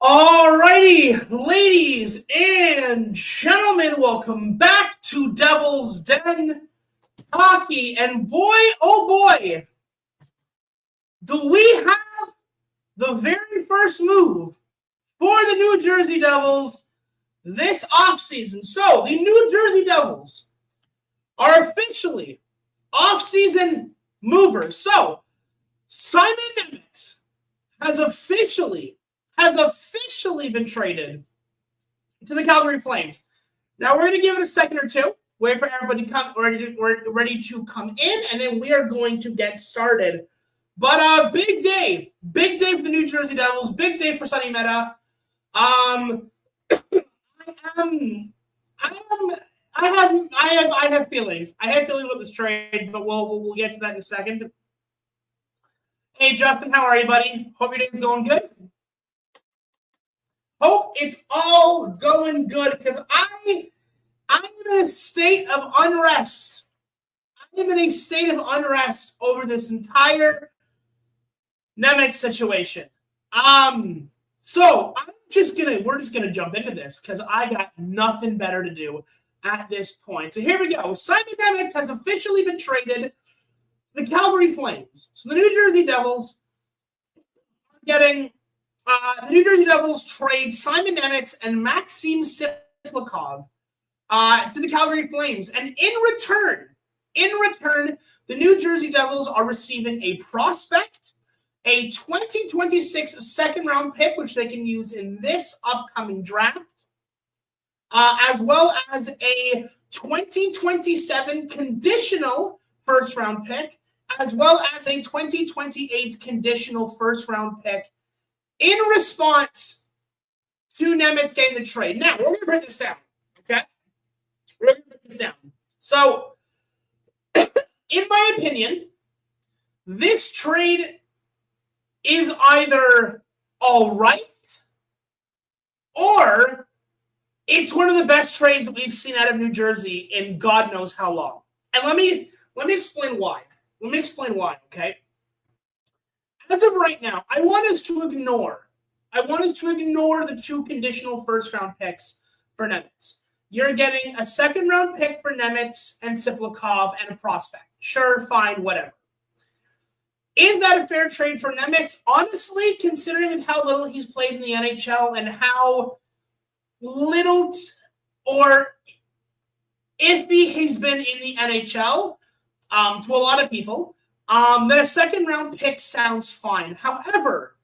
All righty, ladies and gentlemen, welcome back to Devil's Den Hockey. And boy, oh boy, do we have the very first move for the New Jersey Devils this offseason. So the New Jersey Devils are officially offseason movers. So Simon Nemec has officially been traded to the Calgary Flames. Now we're going to give it a second or two, wait for everybody ready to come in, and then we are going to get started. But big day for the New Jersey Devils, big day for Simon Nemec. I have feelings. I have feelings with this trade, but we'll get to that in a second. Hey Justin, how are you, buddy? Hope your day's going good. Hope it's all going good because I'm in a state of unrest. I am in a state of unrest over this entire Nemec situation. So we're just gonna jump into this because I got nothing better to do at this point. So here we go. Simon Nemec has officially been traded to the Calgary Flames. So the New Jersey Devils are getting. The New Jersey Devils trade Simon Nemec and Maxim Siplikov to the Calgary Flames. And in return, the New Jersey Devils are receiving a prospect, a 2026 second-round pick, which they can use in this upcoming draft, as well as a 2027 conditional first-round pick, as well as a 2028 conditional first-round pick, in response to Nemec getting the trade. Now, we're going to break this down, okay? We're going to break this down. So, in my opinion, this trade is either all right or it's one of the best trades we've seen out of New Jersey in God knows how long. And let me explain why. Okay? As of right now, I want us to ignore the two conditional first-round picks for Nemec. You're getting a second-round pick for Nemec and Siplikov and a prospect. Sure, fine, whatever. Is that a fair trade for Nemec? Honestly, considering how little he's played in the NHL and how little or iffy he's been in the NHL, to a lot of people, then a second-round pick sounds fine. However,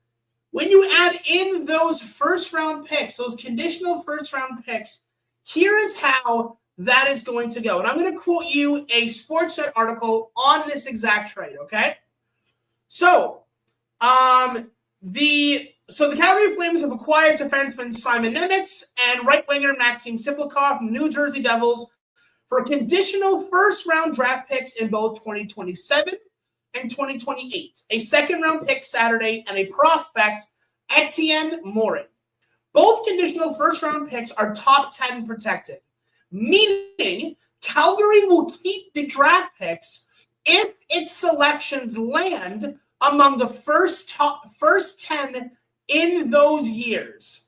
when you add in those first-round picks, those conditional first-round picks, here is how that is going to go. And I'm going to quote you a Sportsnet article on this exact trade, okay? So, the Calgary Flames have acquired defenseman Simon Nemec and right-winger Maxim Siplikov from the New Jersey Devils for conditional first-round draft picks in both 2027 and 2028, a second-round pick Saturday, and a prospect, Etienne Morin. Both conditional first-round picks are top 10 protected, meaning Calgary will keep the draft picks if its selections land among the first 10 in those years.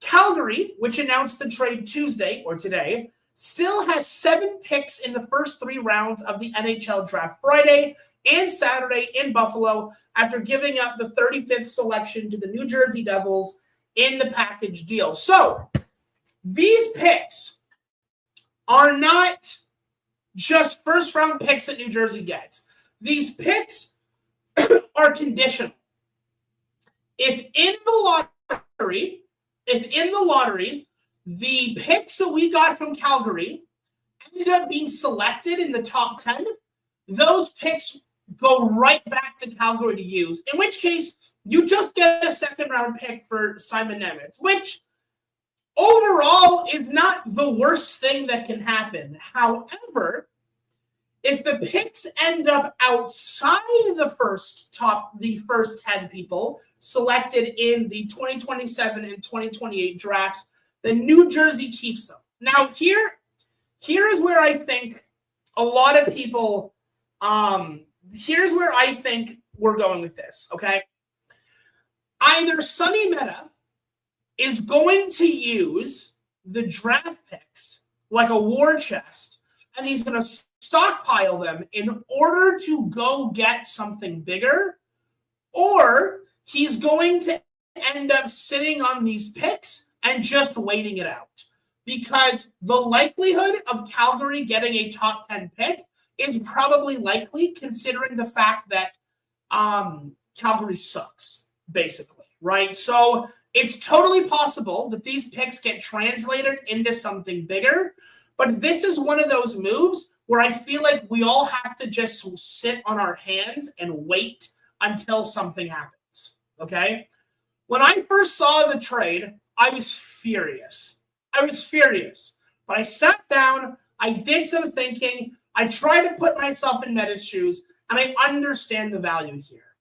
Calgary, which announced the trade Tuesday or today, still has 7 picks in the first 3 rounds of the NHL draft Friday and Saturday in Buffalo after giving up the 35th selection to the New Jersey Devils in the package deal. So these picks are not just first-round picks that New Jersey gets. These picks are conditional. If in the lottery, the picks that we got from Calgary ended up being selected in the top 10, those picks go right back to Calgary to use, in which case you just get a second-round pick for Simon Nemec, which overall is not the worst thing that can happen. However, if the picks end up outside the first 10 people selected in the 2027 and 2028 drafts, then New Jersey keeps them. Now, here is where I think a lot of people, here's where I think we're going with this, okay? Either Sonny Mehta is going to use the draft picks like a war chest, and he's going to stockpile them in order to go get something bigger, or he's going to end up sitting on these picks and just waiting it out. Because the likelihood of Calgary getting a top 10 pick is probably likely, considering the fact that Calgary sucks, basically, right? So it's totally possible that these picks get translated into something bigger, but this is one of those moves where I feel like we all have to just sit on our hands and wait until something happens, okay? When I first saw the trade, I was furious. But I sat down, I did some thinking, I tried to put myself in Meta's shoes, and I understand the value here.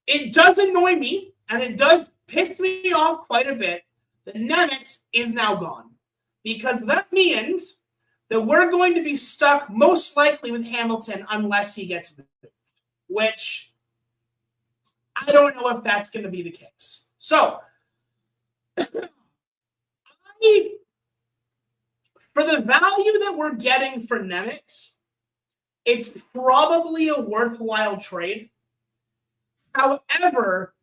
It does annoy me, and it does piss me off quite a bit that Nemec is now gone. Because that means that we're going to be stuck most likely with Hamilton unless he gets moved. Which, I don't know if that's going to be the case. So, for the value that we're getting for Nemec, it's probably a worthwhile trade. However,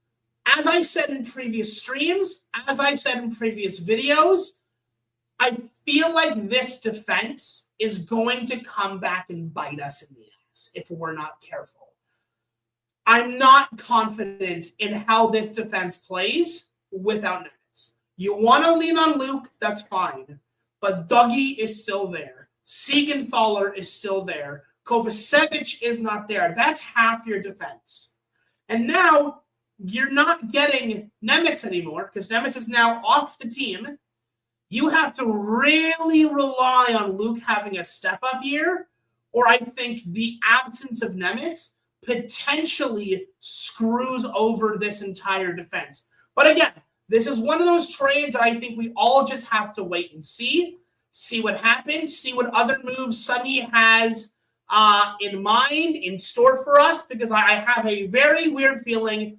as I said in previous streams, as I said in previous videos, I feel like this defense is going to come back and bite us in the ass if we're not careful. I'm not confident in how this defense plays without Nemec. You want to lean on Luke, that's fine. But Dougie is still there. Siegenthaler is still there. Kovacevic is not there. That's half your defense. And now you're not getting Nemec anymore because Nemec is now off the team. You have to really rely on Luke having a step-up year, or I think the absence of Nemec potentially screws over this entire defense. But again, this is one of those trades that I think we all just have to wait and see what happens, see what other moves Sonny has in mind, in store for us, because I have a very weird feeling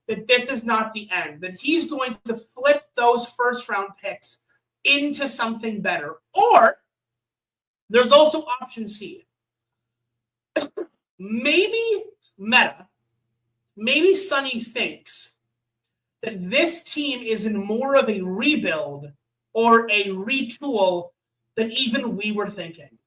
that this is not the end, that he's going to flip those first-round picks into something better. Or there's also option C. Maybe Sonny thinks that this team is in more of a rebuild or a retool than even we were thinking.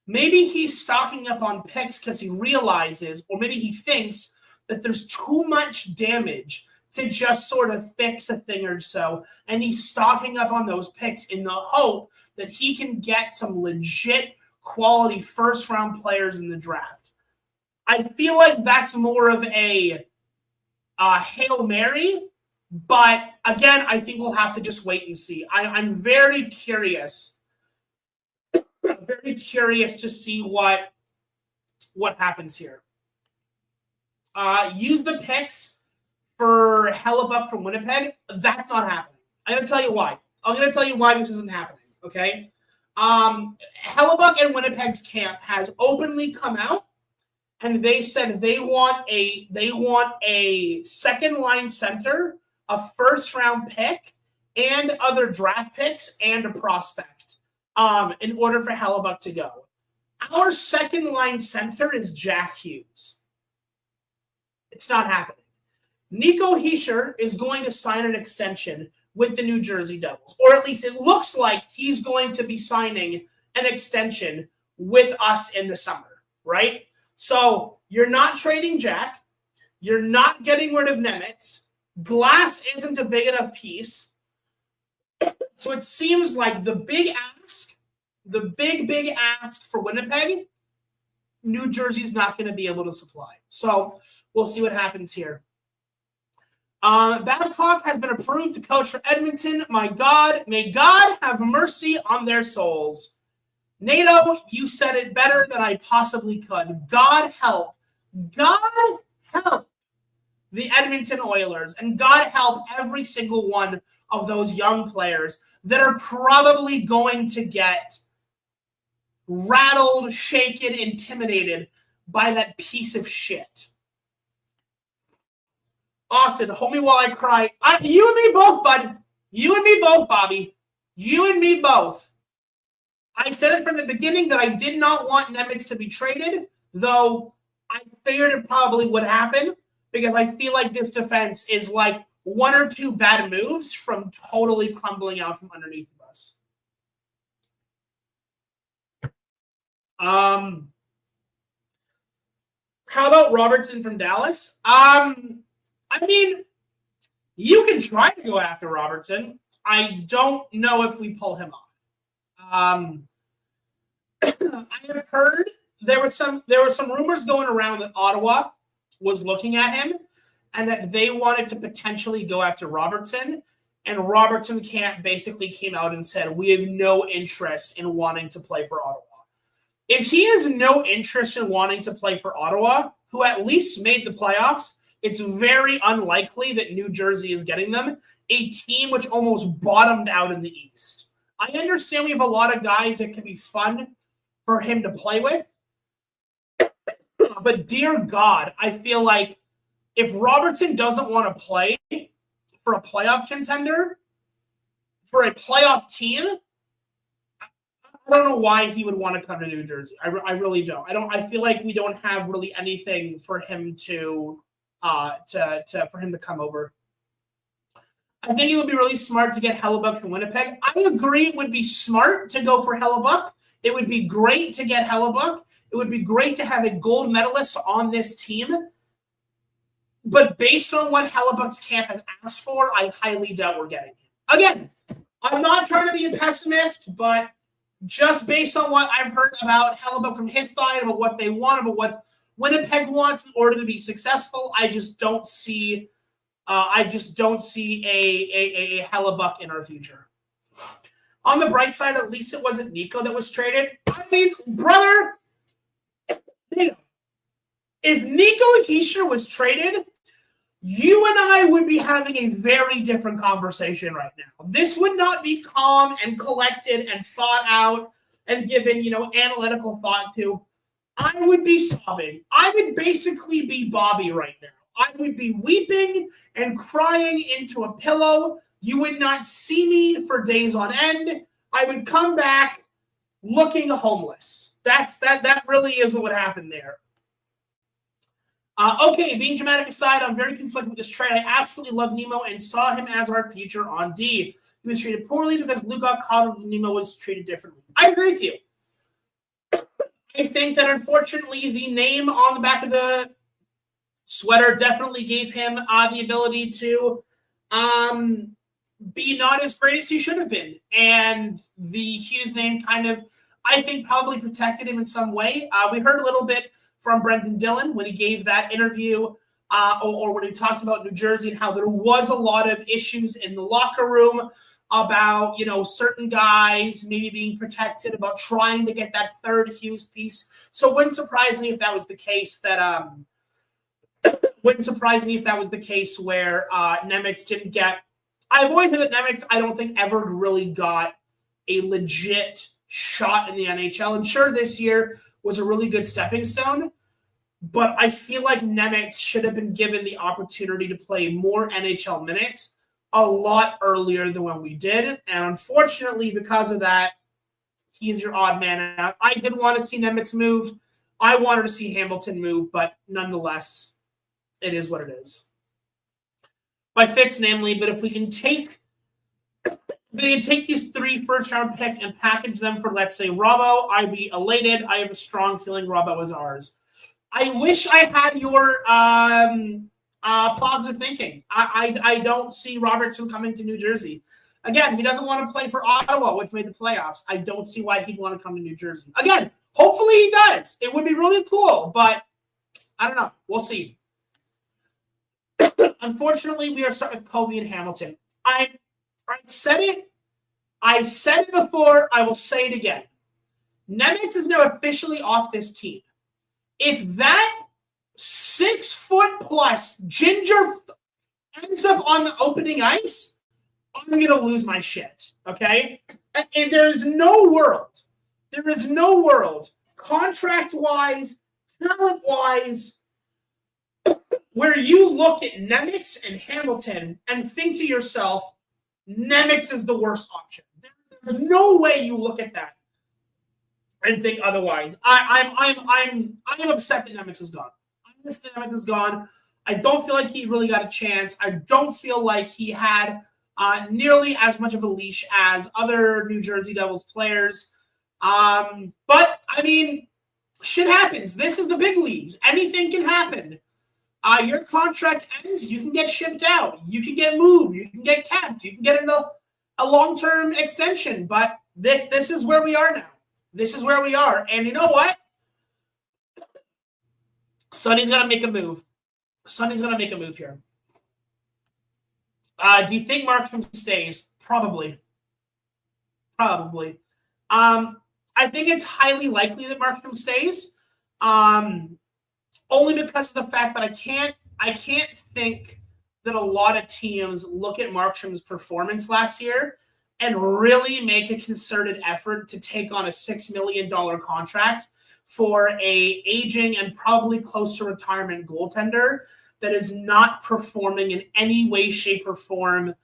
Maybe he's stocking up on picks because he realizes, or maybe he thinks that there's too much damage to just sort of fix a thing or so, and he's stocking up on those picks in the hope that he can get some legit quality first-round players in the draft. I feel like that's more of a Hail Mary, but again, I think we'll have to just wait and see. I'm very curious to see what happens here. Use the picks for Hellebuyck from Winnipeg. That's not happening. I'm going to tell you why. I'm going to tell you why this isn't happening, okay? Hellebuyck and Winnipeg's camp has openly come out, and they said they want a second-line center, a first-round pick, and other draft picks, and a prospect in order for Hellebuyck to go. Our second-line center is Jack Hughes. It's not happening. Nico Hischier is going to sign an extension with the New Jersey Devils, or at least it looks like he's going to be signing an extension with us in the summer, right? So you're not trading Jack. You're not getting rid of Nemec. Glass isn't a big enough piece. So it seems like the big ask for Winnipeg, New Jersey's not going to be able to supply. So we'll see what happens here. Babcock has been approved to coach for Edmonton. My God, may God have mercy on their souls. NATO, you said it better than I possibly could. God help the Edmonton Oilers, and God help every single one of those young players that are probably going to get rattled, shaken, intimidated by that piece of shit. Austin, hold me while I cry. You and me both, bud. You and me both, Bobby. You and me both. I said it from the beginning that I did not want Nemec to be traded, though I figured it probably would happen because I feel like this defense is like one or two bad moves from totally crumbling out from underneath of us. How about Robertson from Dallas? I mean, you can try to go after Robertson. I don't know if we pull him off. I have heard there were some rumors going around that Ottawa was looking at him and that they wanted to potentially go after Robertson. And Robertson basically came out and said, we have no interest in wanting to play for Ottawa. If he has no interest in wanting to play for Ottawa, who at least made the playoffs, it's very unlikely that New Jersey is getting them, a team which almost bottomed out in the East. I understand we have a lot of guys that can be fun for him to play with, but dear God, I feel like if Robertson doesn't want to play for a playoff contender, for a playoff team, I don't know why he would want to come to New Jersey. I really don't. I feel like we don't have really anything for him to for him to come over. I think it would be really smart to get Hellebuck from Winnipeg. I agree it would be smart to go for Hellebuck. It would be great to get Hellebuck. It would be great to have a gold medalist on this team. But based on what Hellebuck's camp has asked for, I highly doubt we're getting him. Again, I'm not trying to be a pessimist, but just based on what I've heard about Hellebuck from his side, about what they want, about what Winnipeg wants in order to be successful, I just don't see a Hellebuck in our future. On the bright side, at least it wasn't Nico that was traded. I mean, brother, if Nico Hischier was traded, you and I would be having a very different conversation right now. This would not be calm and collected and thought out and given, analytical thought to. I would be sobbing. I would basically be Bobby right now. I would be weeping and crying into a pillow. You would not see me for days on end. I would come back looking homeless. That really is what would happen there. Okay, being dramatic aside, I'm very conflicted with this trade. I absolutely love Nemo and saw him as our future on D. He was treated poorly because Luke got caught and Nemo was treated differently. I agree with you. I think that unfortunately the name on the back of the sweater definitely gave him the ability to be not as great as he should have been. And the Hughes name kind of, I think, probably protected him in some way. We heard a little bit from Brendan Dillon when he gave that interview or when he talked about New Jersey and how there was a lot of issues in the locker room about, certain guys maybe being protected, about trying to get that third Hughes piece. So it wouldn't surprise me if that was the case where Nemec didn't get. I've always heard that Nemec, I don't think, ever really got a legit shot in the NHL. And sure, this year was a really good stepping stone, but I feel like Nemec should have been given the opportunity to play more NHL minutes a lot earlier than when we did. And unfortunately, because of that, he's your odd man out. I didn't want to see Nemec move. I wanted to see Hamilton move, but nonetheless, it is what it is. By Fitz, namely, but if we can take these 3 first-round picks and package them for, let's say, Robbo, I'd be elated. I have a strong feeling Robbo is ours. I wish I had your positive thinking. I don't see Robertson coming to New Jersey. Again, he doesn't want to play for Ottawa, which made the playoffs. I don't see why he'd want to come to New Jersey. Again, hopefully he does. It would be really cool, but I don't know. We'll see. Unfortunately, we are starting with Covey and Hamilton. I said it. I said it before. I will say it again. Nemec is now officially off this team. If that 6-foot-plus ginger ends up on the opening ice, I'm going to lose my shit, okay? And there is no world, contract-wise, talent-wise, where you look at Nemec and Hamilton and think to yourself, Nemec is the worst option. There's no way you look at that and think otherwise. I'm upset that Nemec is gone. I'm upset that Nemec is gone. I don't feel like he really got a chance. I don't feel like he had nearly as much of a leash as other New Jersey Devils players. But, I mean, shit happens. This is the big leagues. Anything can happen. Your contract ends, you can get shipped out. You can get moved. You can get capped. You can get a long-term extension. But this is where we are now. This is where we are. And you know what? Sonny's going to make a move. Sonny's going to make a move here. Do you think Markstrom stays? Probably. Probably. I think it's highly likely that Markstrom stays. Only because of the fact that I can't think that a lot of teams look at Markstrom's performance last year and really make a concerted effort to take on a $6 million contract for a aging and probably close to retirement goaltender that is not performing in any way, shape, or form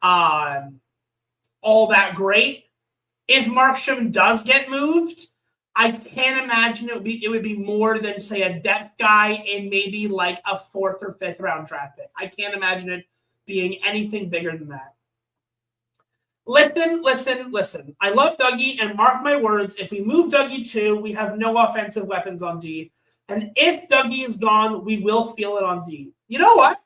all that great. If Markstrom does get moved, I can't imagine it would be more than, say, a depth guy in maybe like a 4th or 5th round draft pick. I can't imagine it being anything bigger than that. Listen. I love Dougie, and mark my words, if we move Dougie too, we have no offensive weapons on D. And if Dougie is gone, we will feel it on D. You know what?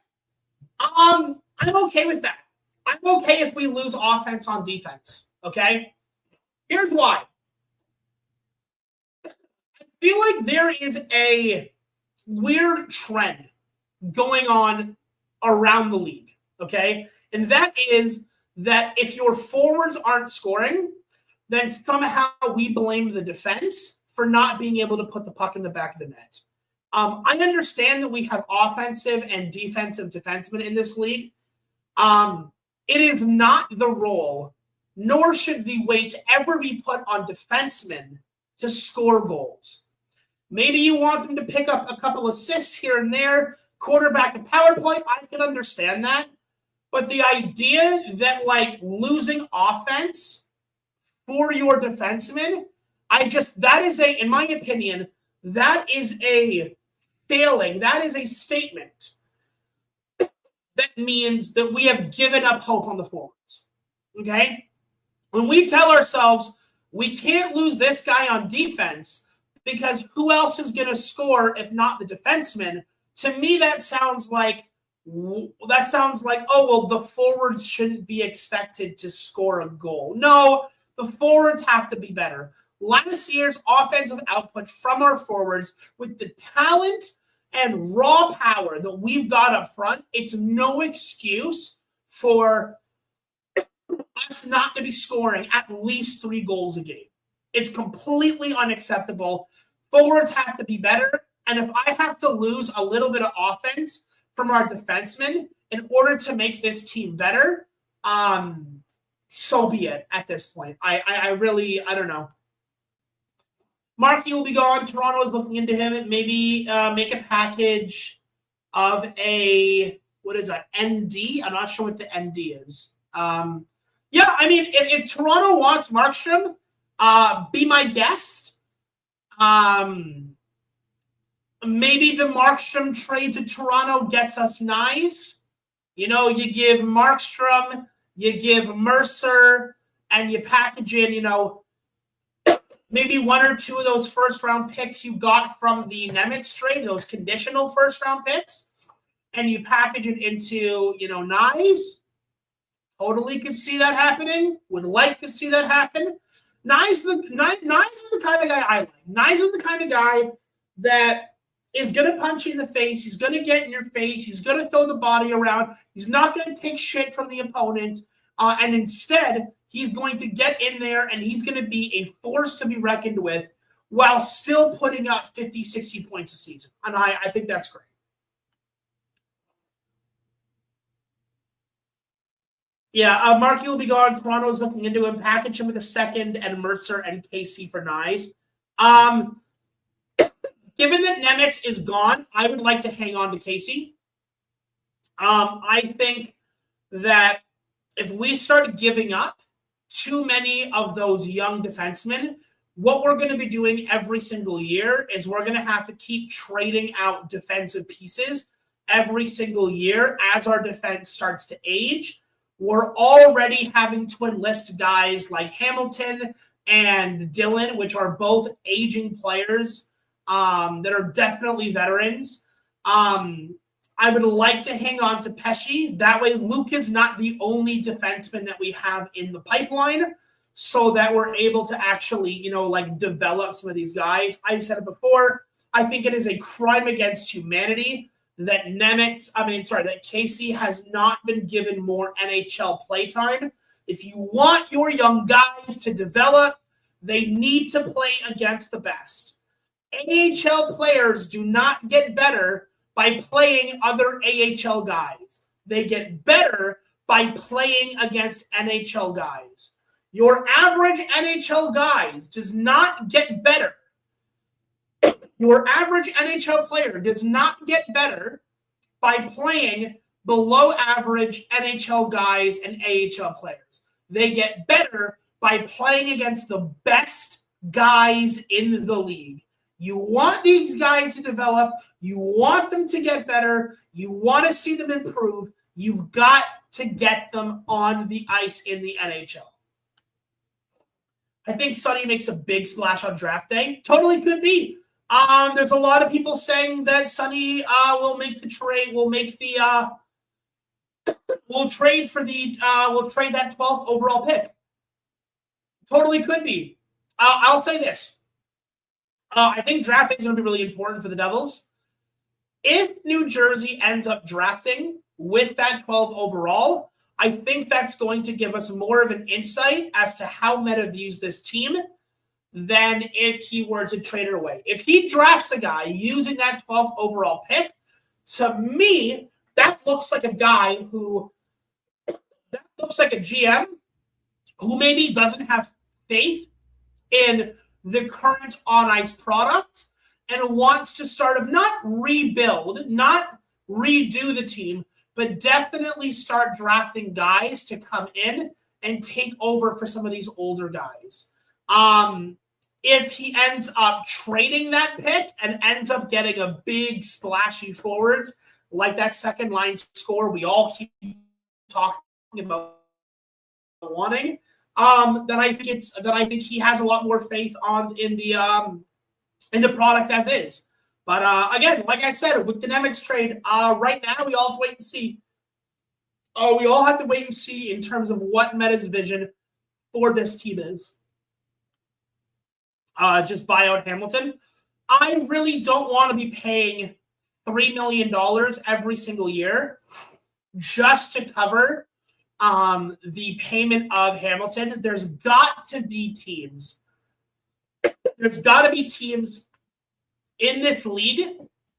I'm okay with that. I'm okay if we lose offense on defense. Okay? Here's why. I feel like there is a weird trend going on around the league. Okay? And that is that if your forwards aren't scoring, then somehow we blame the defense for not being able to put the puck in the back of the net. I understand that we have offensive and defensive defensemen in this league. It is not the role, nor should the weight ever be put on defensemen to score goals. Maybe you want them to pick up a couple assists here and there, quarterback a power play. I can understand that. But the idea that, like, losing offense for your defenseman, that is in my opinion, that is a failing. That is a statement that means that we have given up hope on the forwards. Okay? When we tell ourselves we can't lose this guy on defense because who else is going to score if not the defenseman? To me, that sounds like, oh, well, the forwards shouldn't be expected to score a goal. No, the forwards have to be better. Last year's offensive output from our forwards with the talent and raw power that we've got up front, it's no excuse for us not to be scoring at least 3 goals a game. It's completely unacceptable. Forwards have to be better. And if I have to lose a little bit of offense from our defensemen in order to make this team better, so be it at this point. I don't know. Markey will be gone. Toronto is looking into him. Maybe make a package of what is that, ND? I'm not sure what the ND is. Yeah, I mean, if Toronto wants Markstrom, be my guest. Maybe the Markstrom trade to Toronto gets us Nyes. You know, you give Markstrom, you give Mercer, and you package in, maybe 1 or 2 of those first-round picks you got from the Nemec trade, those conditional first-round picks, and you package it into, Nyes. Totally could see that happening. Would like to see that happen. Nyes is the kind of guy I like. Nyes is the kind of guy that is going to punch you in the face. He's going to get in your face. He's going to throw the body around. He's not going to take shit from the opponent. And instead, he's going to get in there and he's going to be a force to be reckoned with while still putting up 50, 60 points a season. And I think that's great. Yeah, Markey will be gone. Toronto's looking into him. Package him with a second and Mercer and Casey for Nyes. Given that Nemec is gone, I would like to hang on to Casey. I think that if we start giving up too many of those young defensemen, what we're going to be doing every single year is we're going to have to keep trading out defensive pieces every single year as our defense starts to age. We're already having to enlist guys like Hamilton and Dylan, which are both aging players that are definitely veterans. I would like to hang on to Pesci. That way, Luke is not the only defenseman that we have in the pipeline, so that we're able to actually, develop some of these guys. I've said it before. I think it is a crime against humanity that that Casey has not been given more NHL playtime. If you want your young guys to develop, they need to play against the best. AHL players do not get better by playing other AHL guys. They get better by playing against NHL guys. Your average NHL guys does not get better. Your average NHL player does not get better by playing below average NHL guys and AHL players. They get better by playing against the best guys in the league. You want these guys to develop. You want them to get better. You want to see them improve. You've got to get them on the ice in the NHL. I think Sonny makes a big splash on draft day. Totally could be. There's a lot of people saying that Sonny will make the trade. We'll trade that 12th overall pick. Totally could be. I'll say this. I think drafting is going to be really important for the Devils. If New Jersey ends up drafting with that 12 overall, I think that's going to give us more of an insight as to how Meta views this team than if he were to trade it away. If he drafts a guy using that 12th overall pick, to me, that looks like a guy that looks like a GM who maybe doesn't have faith in the current on-ice product and wants to sort of not rebuild, not redo the team, but definitely start drafting guys to come in and take over for some of these older guys. If he ends up trading that pick and ends up getting a big splashy forwards like that second line score we all keep talking about wanting, then I think he has a lot more faith in the product as is. But again, like I said, with the Nemec trade, right now we all have to wait and see. We all have to wait and see in terms of what Meta's vision for this team is. Just buy out Hamilton. I really don't want to be paying $3 million every single year just to cover the payment of Hamilton. There's got to be teams. There's got to be teams in this league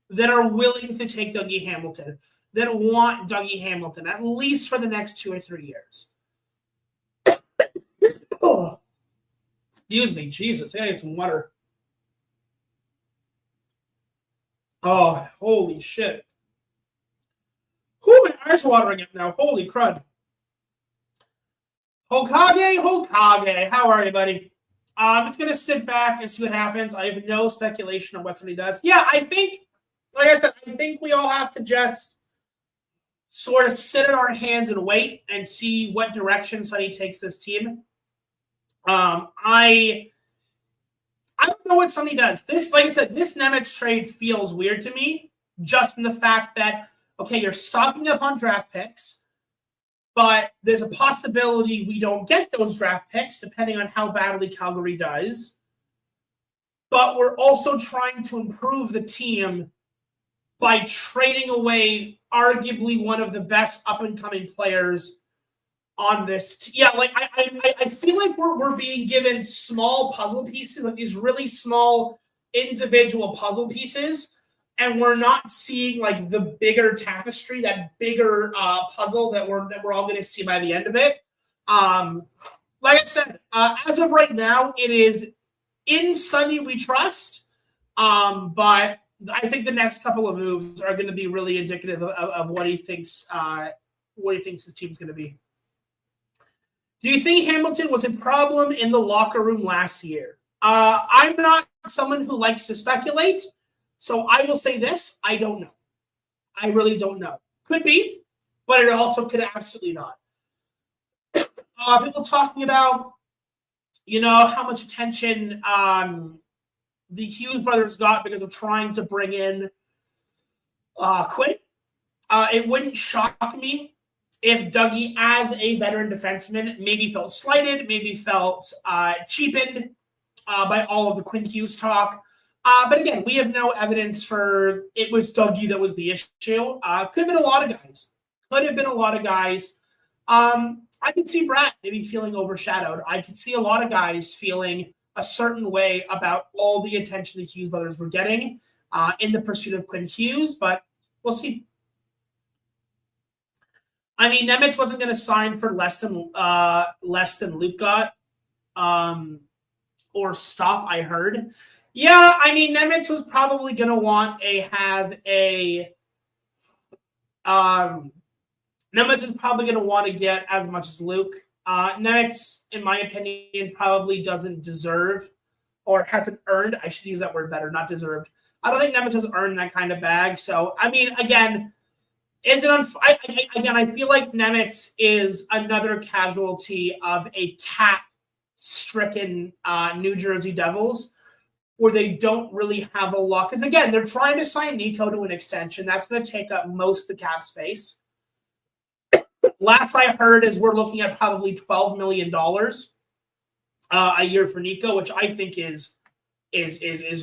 that are willing to take Dougie Hamilton, that want Dougie Hamilton, at least for the next 2 or 3 years. Oh. Excuse me, Jesus, I need some water. Oh, holy shit. Who am I watering it now? Holy crud. Hokage, how are you, buddy? I'm just going to sit back and see what happens. I have no speculation on what somebody does. Yeah, I think, like I said, I think we all have to just sort of sit in our hands and wait and see what direction Sonny takes this team. I don't know what Sonny does. This, like I said, this Nemec trade feels weird to me, just in the fact that, okay, you're stocking up on draft picks, but there's a possibility we don't get those draft picks depending on how badly Calgary does. But we're also trying to improve the team by trading away arguably one of the best up-and-coming players on this. I feel like we're being given small puzzle pieces, like these really small individual puzzle pieces, and we're not seeing like the bigger tapestry, that bigger puzzle that we're all going to see by the end of it. Like I said, as of right now, it is in Sonny we trust, but I think the next couple of moves are going to be really indicative of what he thinks his team's going to be. Do you think Hamilton was a problem in the locker room last year? I'm not someone who likes to speculate, so I will say this. I don't know. I really don't know. Could be, but it also could absolutely not. People talking about, how much attention the Hughes brothers got because of trying to bring in Quinn. It wouldn't shock me if Dougie, as a veteran defenseman, maybe felt slighted, maybe felt cheapened by all of the Quinn Hughes talk. But again, we have no evidence for it was Dougie that was the issue. Could have been a lot of guys. I could see Brad maybe feeling overshadowed. I could see a lot of guys feeling a certain way about all the attention the Hughes brothers were getting in the pursuit of Quinn Hughes, but we'll see. I mean, Nemec wasn't going to sign for less than Luke got, or stop. I heard. Yeah, I mean, Nemec was probably going to want Nemec is probably going to want to get as much as Luke. Nemec, in my opinion, probably doesn't deserve or hasn't earned. I should use that word better, not deserved. I don't think Nemec has earned that kind of bag. So, I mean, again, I feel like Nemec is another casualty of a cap-stricken New Jersey Devils where they don't really have a lot. Because, again, they're trying to sign Nico to an extension. That's going to take up most of the cap space. Last I heard is we're looking at probably $12 million a year for Nico, which I think is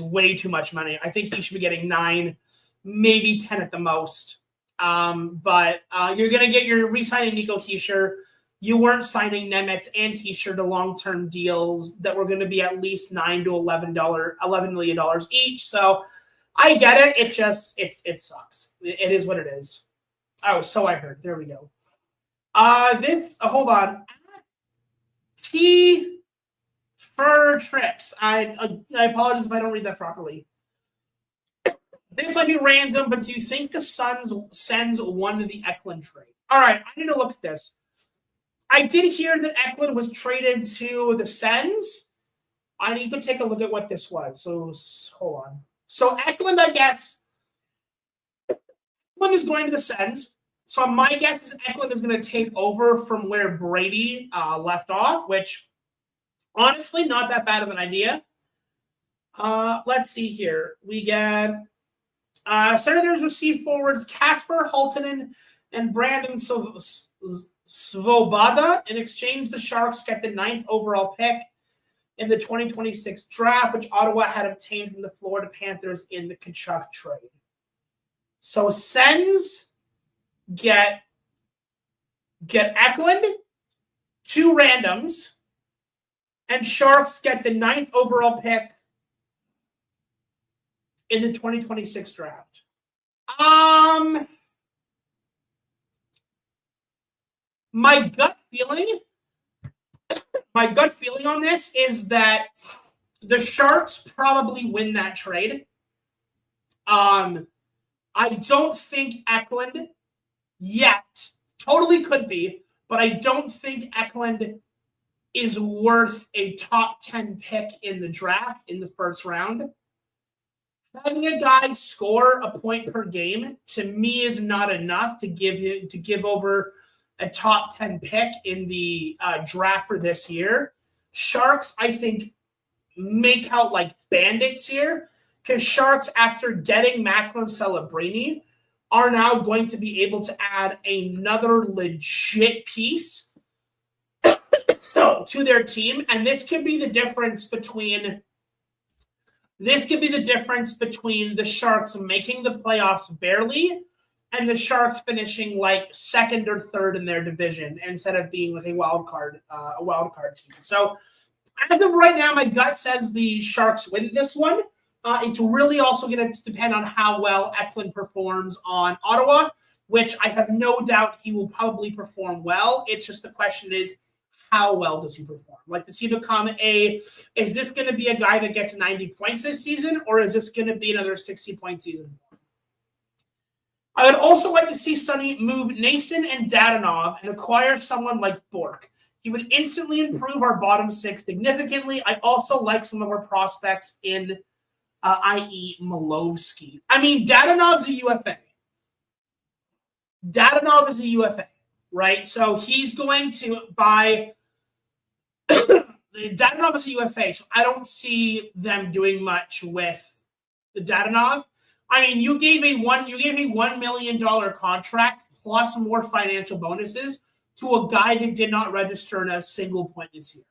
way too much money. I think he should be getting 9, maybe 10 at the most. But you're going to get your re-signing Nico Hischier. You weren't signing Nemec and Hischier to long-term deals that were going to be at least $9 to $11 million each. So I get it. It sucks. It is what it is. Oh, so I heard. There we go. Hold on. T Fur Trips. I apologize if I don't read that properly. This might be random, but do you think the Sens won the Eklund trade? All right, I need to look at this. I did hear that Eklund was traded to the Sens. I need to take a look at what this was. So hold on. So Eklund, I guess, Eklund is going to the Sens. So my guess is Eklund is going to take over from where Brady left off, which honestly, not that bad of an idea. Let's see here. We get Senators receive forwards Kasper Halttunen and Brandon Svoboda. In exchange, the Sharks get the 9th overall pick in the 2026 draft, which Ottawa had obtained from the Florida Panthers in the Tkachuk trade. So Sens get Eklund, 2 randoms, and Sharks get the 9th overall pick in the 2026 draft. My gut feeling on this is that the Sharks probably win that trade. I don't think Eklund yet, totally could be, but I don't think Eklund is worth a top 10 pick in the draft in the first round. Having a guy score a point per game to me is not enough to give over a top 10 pick in the draft for this year. Sharks, I think, make out like bandits here because Sharks, after getting Macklin Celebrini, are now going to be able to add another legit piece to their team, and this could be the difference between the Sharks making the playoffs barely and the Sharks finishing like second or third in their division instead of being like a wild card team. So as of right now, my gut says the Sharks win this one. It's really also going to depend on how well Eklund performs on Ottawa, which I have no doubt he will probably perform well. It's just the question is, how well does he perform? Like, does he become is this going to be a guy that gets 90 points this season, or is this going to be another 60-point season? I would also like to see Sonny move Nason and Dadonov and acquire someone like Bork. He would instantly improve our bottom six significantly. I also like some of our prospects in, i.e. Milovsky. I mean, Dadonov's a UFA. Dadonov is a UFA, right? So he's going to buy Dadonov is a UFA, so I don't see them doing much with the Dadonov. I mean, you gave a $1 million contract plus more financial bonuses to a guy that did not register in a single point this year.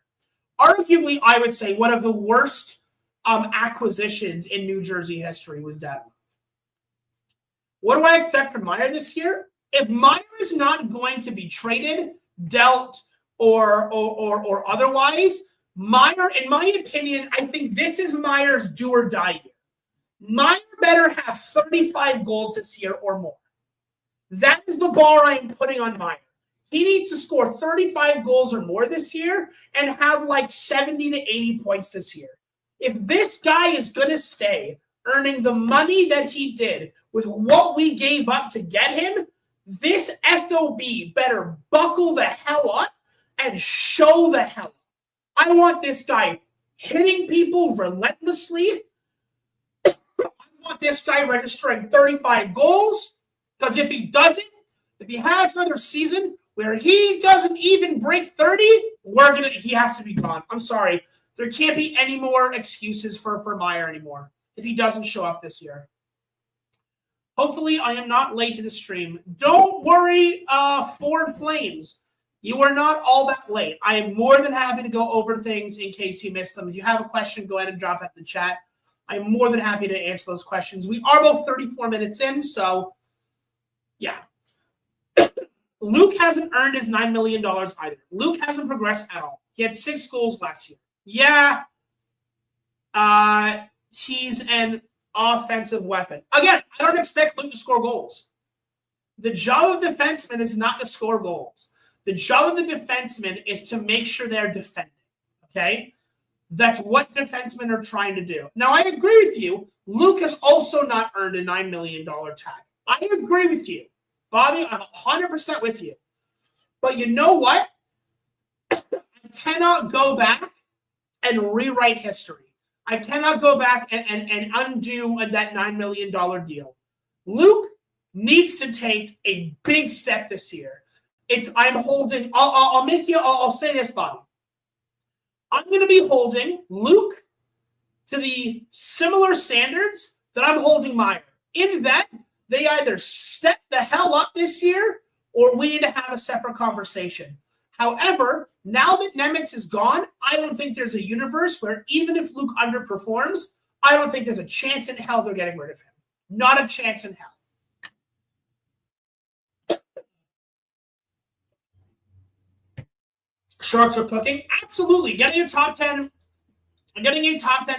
Arguably, I would say one of the worst acquisitions in New Jersey history was Dadonov. What do I expect from Meier this year? If Meier is not going to be traded, dealt, or otherwise, Meier, in my opinion, I think this is Meier's do or die year. Meier better have 35 goals this year or more. That is the bar I am putting on Meier. He needs to score 35 goals or more this year and have like 70 to 80 points this year. If this guy is going to stay earning the money that he did with what we gave up to get him, this SOB better buckle the hell up and show the hell up. I want this guy hitting people relentlessly. I want this guy registering 35 goals, because if he doesn't, if he has another season where he doesn't even break 30, he has to be gone. I'm sorry. There can't be any more excuses for Meier anymore if he doesn't show up this year. Hopefully, I am not late to the stream. Don't worry, Ford Flames. You are not all that late. I am more than happy to go over things in case you missed them. If you have a question, go ahead and drop that in the chat. I'm more than happy to answer those questions. We are both 34 minutes in, so yeah. Luke hasn't earned his $9 million either. Luke hasn't progressed at all. He had 6 goals last year. Yeah, he's an offensive weapon. Again, I don't expect Luke to score goals. The job of defenseman is not to score goals. The job of the defenseman is to make sure they're defending, okay? That's what defensemen are trying to do. Now, I agree with you. Luke has also not earned a $9 million tag. I agree with you. Bobby, I'm 100% with you. But you know what? I cannot go back and rewrite history. I cannot go back and undo that $9 million deal. Luke needs to take a big step this year. I'll say this, Bobby. I'm going to be holding Luke to the similar standards that I'm holding Meier. In that, they either step the hell up this year or we need to have a separate conversation. However, now that Nemec is gone, I don't think there's a universe where even if Luke underperforms, I don't think there's a chance in hell they're getting rid of him. Not a chance in hell. Sharks are cooking. Absolutely. Getting a top 10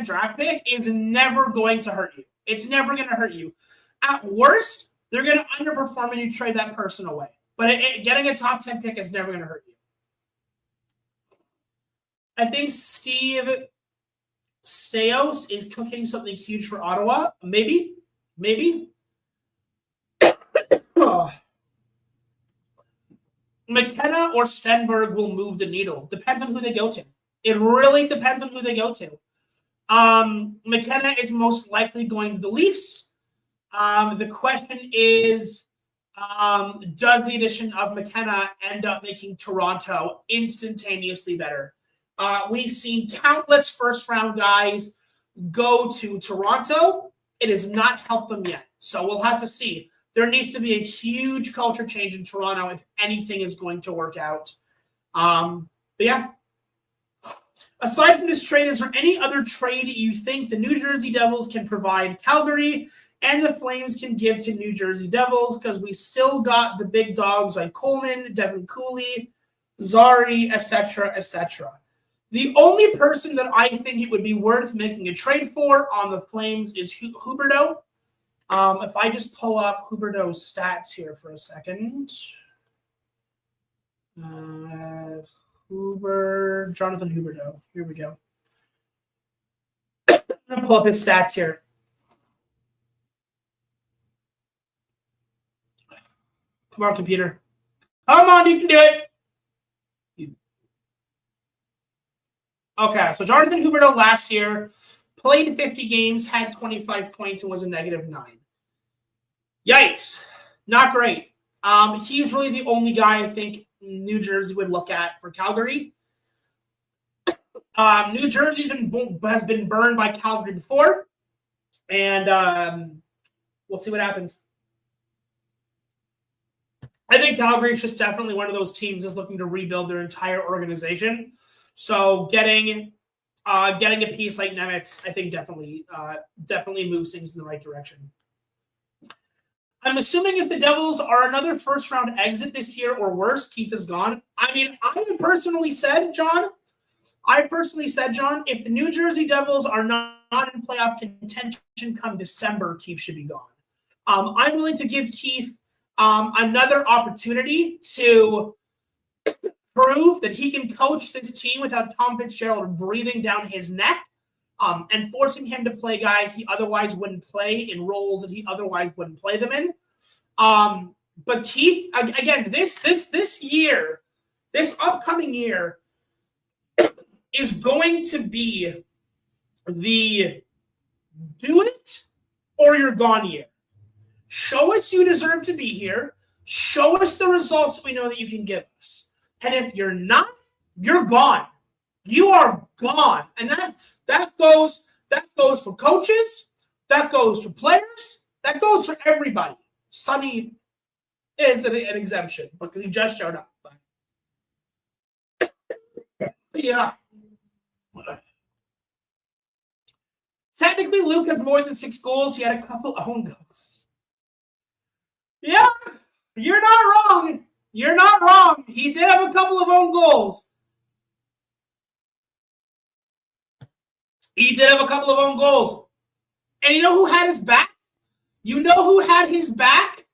draft pick is never going to hurt you. It's never going to hurt you. At worst, they're going to underperform and you trade that person away. But getting a top 10 pick is never going to hurt you. I think Steve Steos is cooking something huge for Ottawa. Maybe. McKenna or Stenberg will move the needle. Depends on who they go to. It really depends on who they go to. McKenna is most likely going to the Leafs. The question is, does the addition of McKenna end up making Toronto instantaneously better? We've seen countless first-round guys go to Toronto. It has not helped them yet. So we'll have to see. There needs to be a huge culture change in Toronto if anything is going to work out. But yeah. Aside from this trade, is there any other trade you think the New Jersey Devils can provide Calgary and the Flames can give to New Jersey Devils? Because we still got the big dogs like Coleman, Devin Cooley, Zari, etc., etc. The only person that I think it would be worth making a trade for on the Flames is Huberdeau. If I just pull up Huberdeau's stats here for a second. Jonathan Huberdeau. Here we go. I'm going to pull up his stats here. Come on, computer. Come on, you can do it. Okay, so Jonathan Huberdeau last year played 50 games, had 25 points, and was a -9. Yikes. Not great. He's really the only guy I think New Jersey would look at for Calgary. New Jersey has been burned by Calgary before, and we'll see what happens. I think Calgary is just definitely one of those teams that's looking to rebuild their entire organization. So getting a piece like Nemec, I think definitely moves things in the right direction. I'm assuming if the Devils are another first-round exit this year or worse, Keith is gone. I mean, I personally said, John, if the New Jersey Devils are not in playoff contention come December, Keith should be gone. I'm willing to give Keith another opportunity to prove that he can coach this team without Tom Fitzgerald breathing down his neck and forcing him to play guys he otherwise wouldn't play in roles that he otherwise wouldn't play them in. But Keith, again, this year, this upcoming year is going to be the do it or you're gone year. Show us you deserve to be here. Show us the results we know that you can give us. And if you're not, you're gone. You are gone. And that goes for coaches, that goes for players, that goes for everybody. Sonny is an exemption because he just showed up. But yeah. Technically, Luke has more than 6 goals. He had a couple own goals. Yeah, you're not wrong. You're not wrong. He did have a couple of own goals. He did have a couple of own goals. And you know who had his back? You know who had his back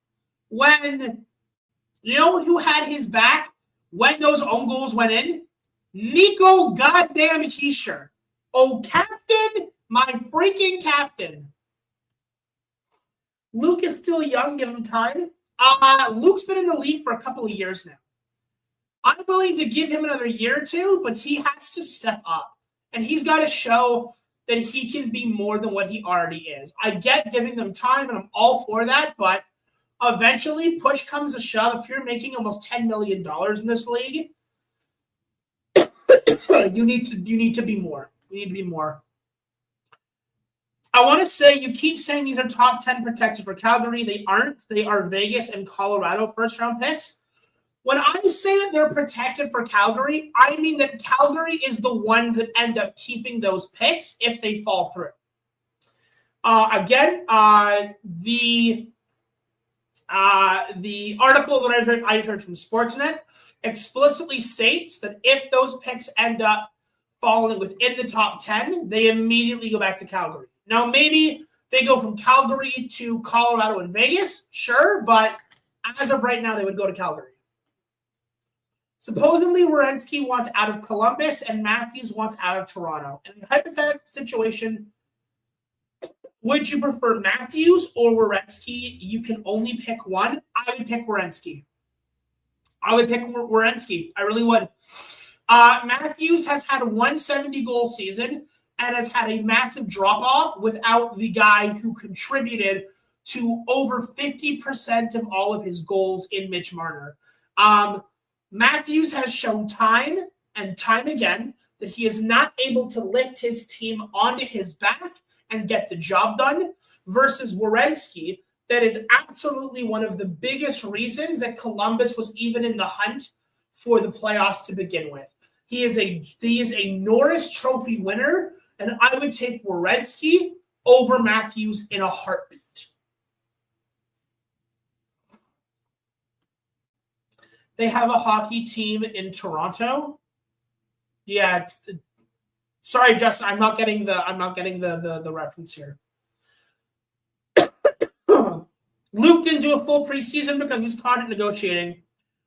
when those own goals went in? Nico goddamn Hischier. Oh, captain, my freaking captain. Luke is still young. Give him time. Luke's been in the league for a couple of years now. I'm willing to give him another year or two, but he has to step up. And he's got to show that he can be more than what he already is. I get giving them time, and I'm all for that, but eventually, push comes to shove. If you're making almost $10 million in this league, you need to be more. You need to be more. I want to say, you keep saying these are top 10 protected for Calgary. They aren't. They are Vegas and Colorado first-round picks. When I say that they're protected for Calgary, I mean that Calgary is the ones that end up keeping those picks if they fall through. The article that I heard from Sportsnet explicitly states that if those picks end up falling within the top 10, they immediately go back to Calgary. Now, maybe they go from Calgary to Colorado and Vegas, sure, but as of right now, they would go to Calgary. Supposedly, Werenski wants out of Columbus and Matthews wants out of Toronto. In a hypothetical situation, would you prefer Matthews or Werenski? You can only pick one. I would pick Werenski. I really would. Matthews has had a 170-goal season and has had a massive drop-off without the guy who contributed to over 50% of all of his goals in Mitch Marner. Matthews has shown time and time again that he is not able to lift his team onto his back and get the job done, versus Werenski, that is absolutely one of the biggest reasons that Columbus was even in the hunt for the playoffs to begin with. He is a Norris Trophy winner, and I would take Werenski over Matthews in a heartbeat. They have a hockey team in Toronto. Yeah, sorry, Justin, I'm not getting the reference here. Luke didn't do a full preseason because he was caught in negotiating.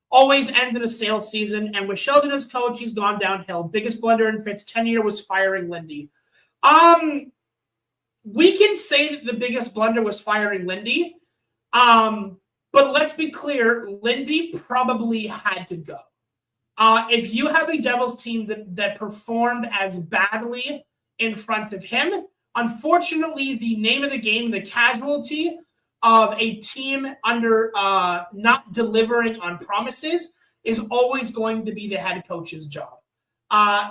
Always ended a stale season, and with Sheldon as coach, he's gone downhill. Biggest blunder in Fitt's tenure was firing Lindy. We can say that the biggest blunder was firing Lindy. But let's be clear, Lindy probably had to go. If you have a Devils team that performed as badly in front of him, unfortunately, the name of the game, the casualty of a team under not delivering on promises, is always going to be the head coach's job.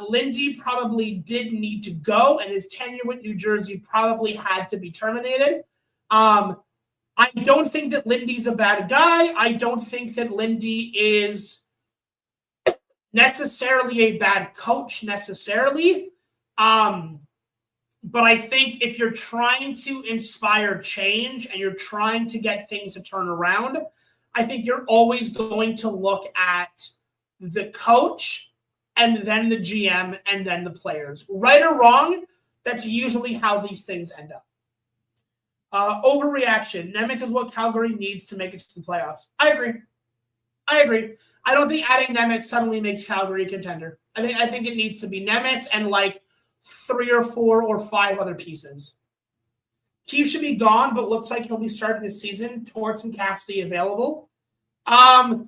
Lindy probably did need to go, and his tenure with New Jersey probably had to be terminated. I don't think that Lindy's a bad guy. I don't think that Lindy is necessarily a bad coach necessarily. But I think if you're trying to inspire change and you're trying to get things to turn around, I think you're always going to look at the coach and then the GM and then the players. Right or wrong, that's usually how these things end up. Overreaction. Nemec is what Calgary needs to make it to the playoffs. I agree. I don't think adding Nemec suddenly makes Calgary a contender. I think it needs to be Nemec and like 3 or 4 or 5 other pieces. Keefe should be gone, but looks like he'll be starting this season. Torts and Cassidy available. I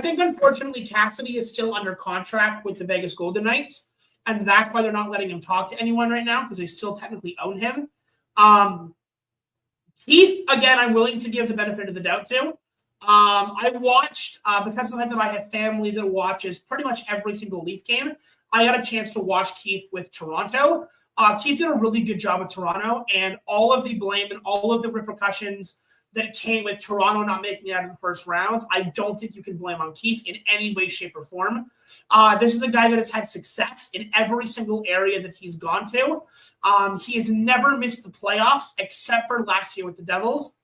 think, unfortunately, Cassidy is still under contract with the Vegas Golden Knights, and that's why they're not letting him talk to anyone right now, because they still technically own him. Keefe, again, I'm willing to give the benefit of the doubt to. I watched, because of the fact that I have family that watches pretty much every single Leaf game, I got a chance to watch Keefe with Toronto. Keefe did a really good job at Toronto, and all of the blame and all of the repercussions that came with Toronto not making it out of the first round, I don't think you can blame on Keefe in any way, shape, or form. This is a guy that has had success in every single area that he's gone to. He has never missed the playoffs except for last year with the Devils.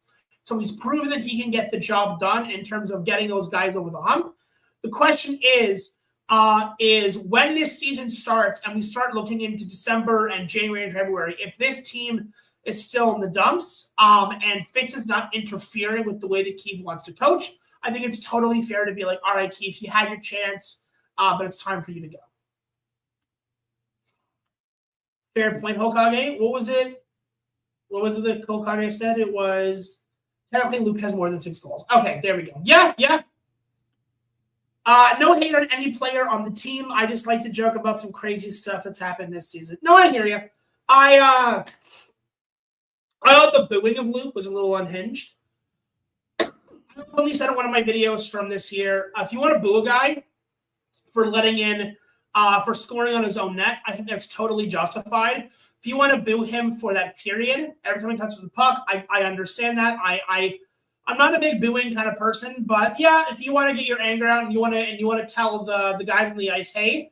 So he's proven that he can get the job done in terms of getting those guys over the hump. The question is when this season starts and we start looking into December and January and February, if this team is still in the dumps and Fitz is not interfering with the way that Keefe wants to coach, I think it's totally fair to be like, all right, Keefe, you had your chance, but it's time for you to go. Fair point, Hokage. What was it that Hokage said? It was technically Luke has more than 6 goals. Okay, there we go. Yeah. No hate on any player on the team. I just like to joke about some crazy stuff that's happened this season. No, I hear you. I thought the booing of Luke was a little unhinged. At least on one of my videos from this year. If you want to boo a guy for letting in, for scoring on his own net, I think that's totally justified. If you want to boo him for that period, every time he touches the puck, I understand that. I'm not a big booing kind of person, but yeah, if you want to get your anger out and you want to tell the guys on the ice, hey,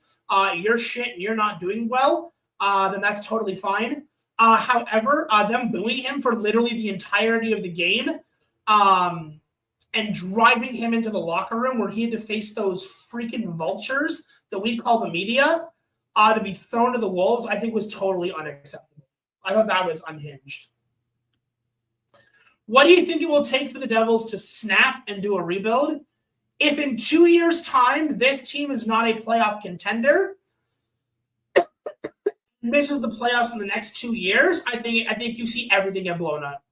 you're shit and you're not doing well, then that's totally fine. However, them booing him for literally the entirety of the game and driving him into the locker room where he had to face those freaking vultures that we call the media to be thrown to the wolves, I think was totally unacceptable. I thought that was unhinged. What do you think it will take for the Devils to snap and do a rebuild? If in 2 years' time this team is not a playoff contender, misses the playoffs in the next 2 years, I think you see everything get blown up.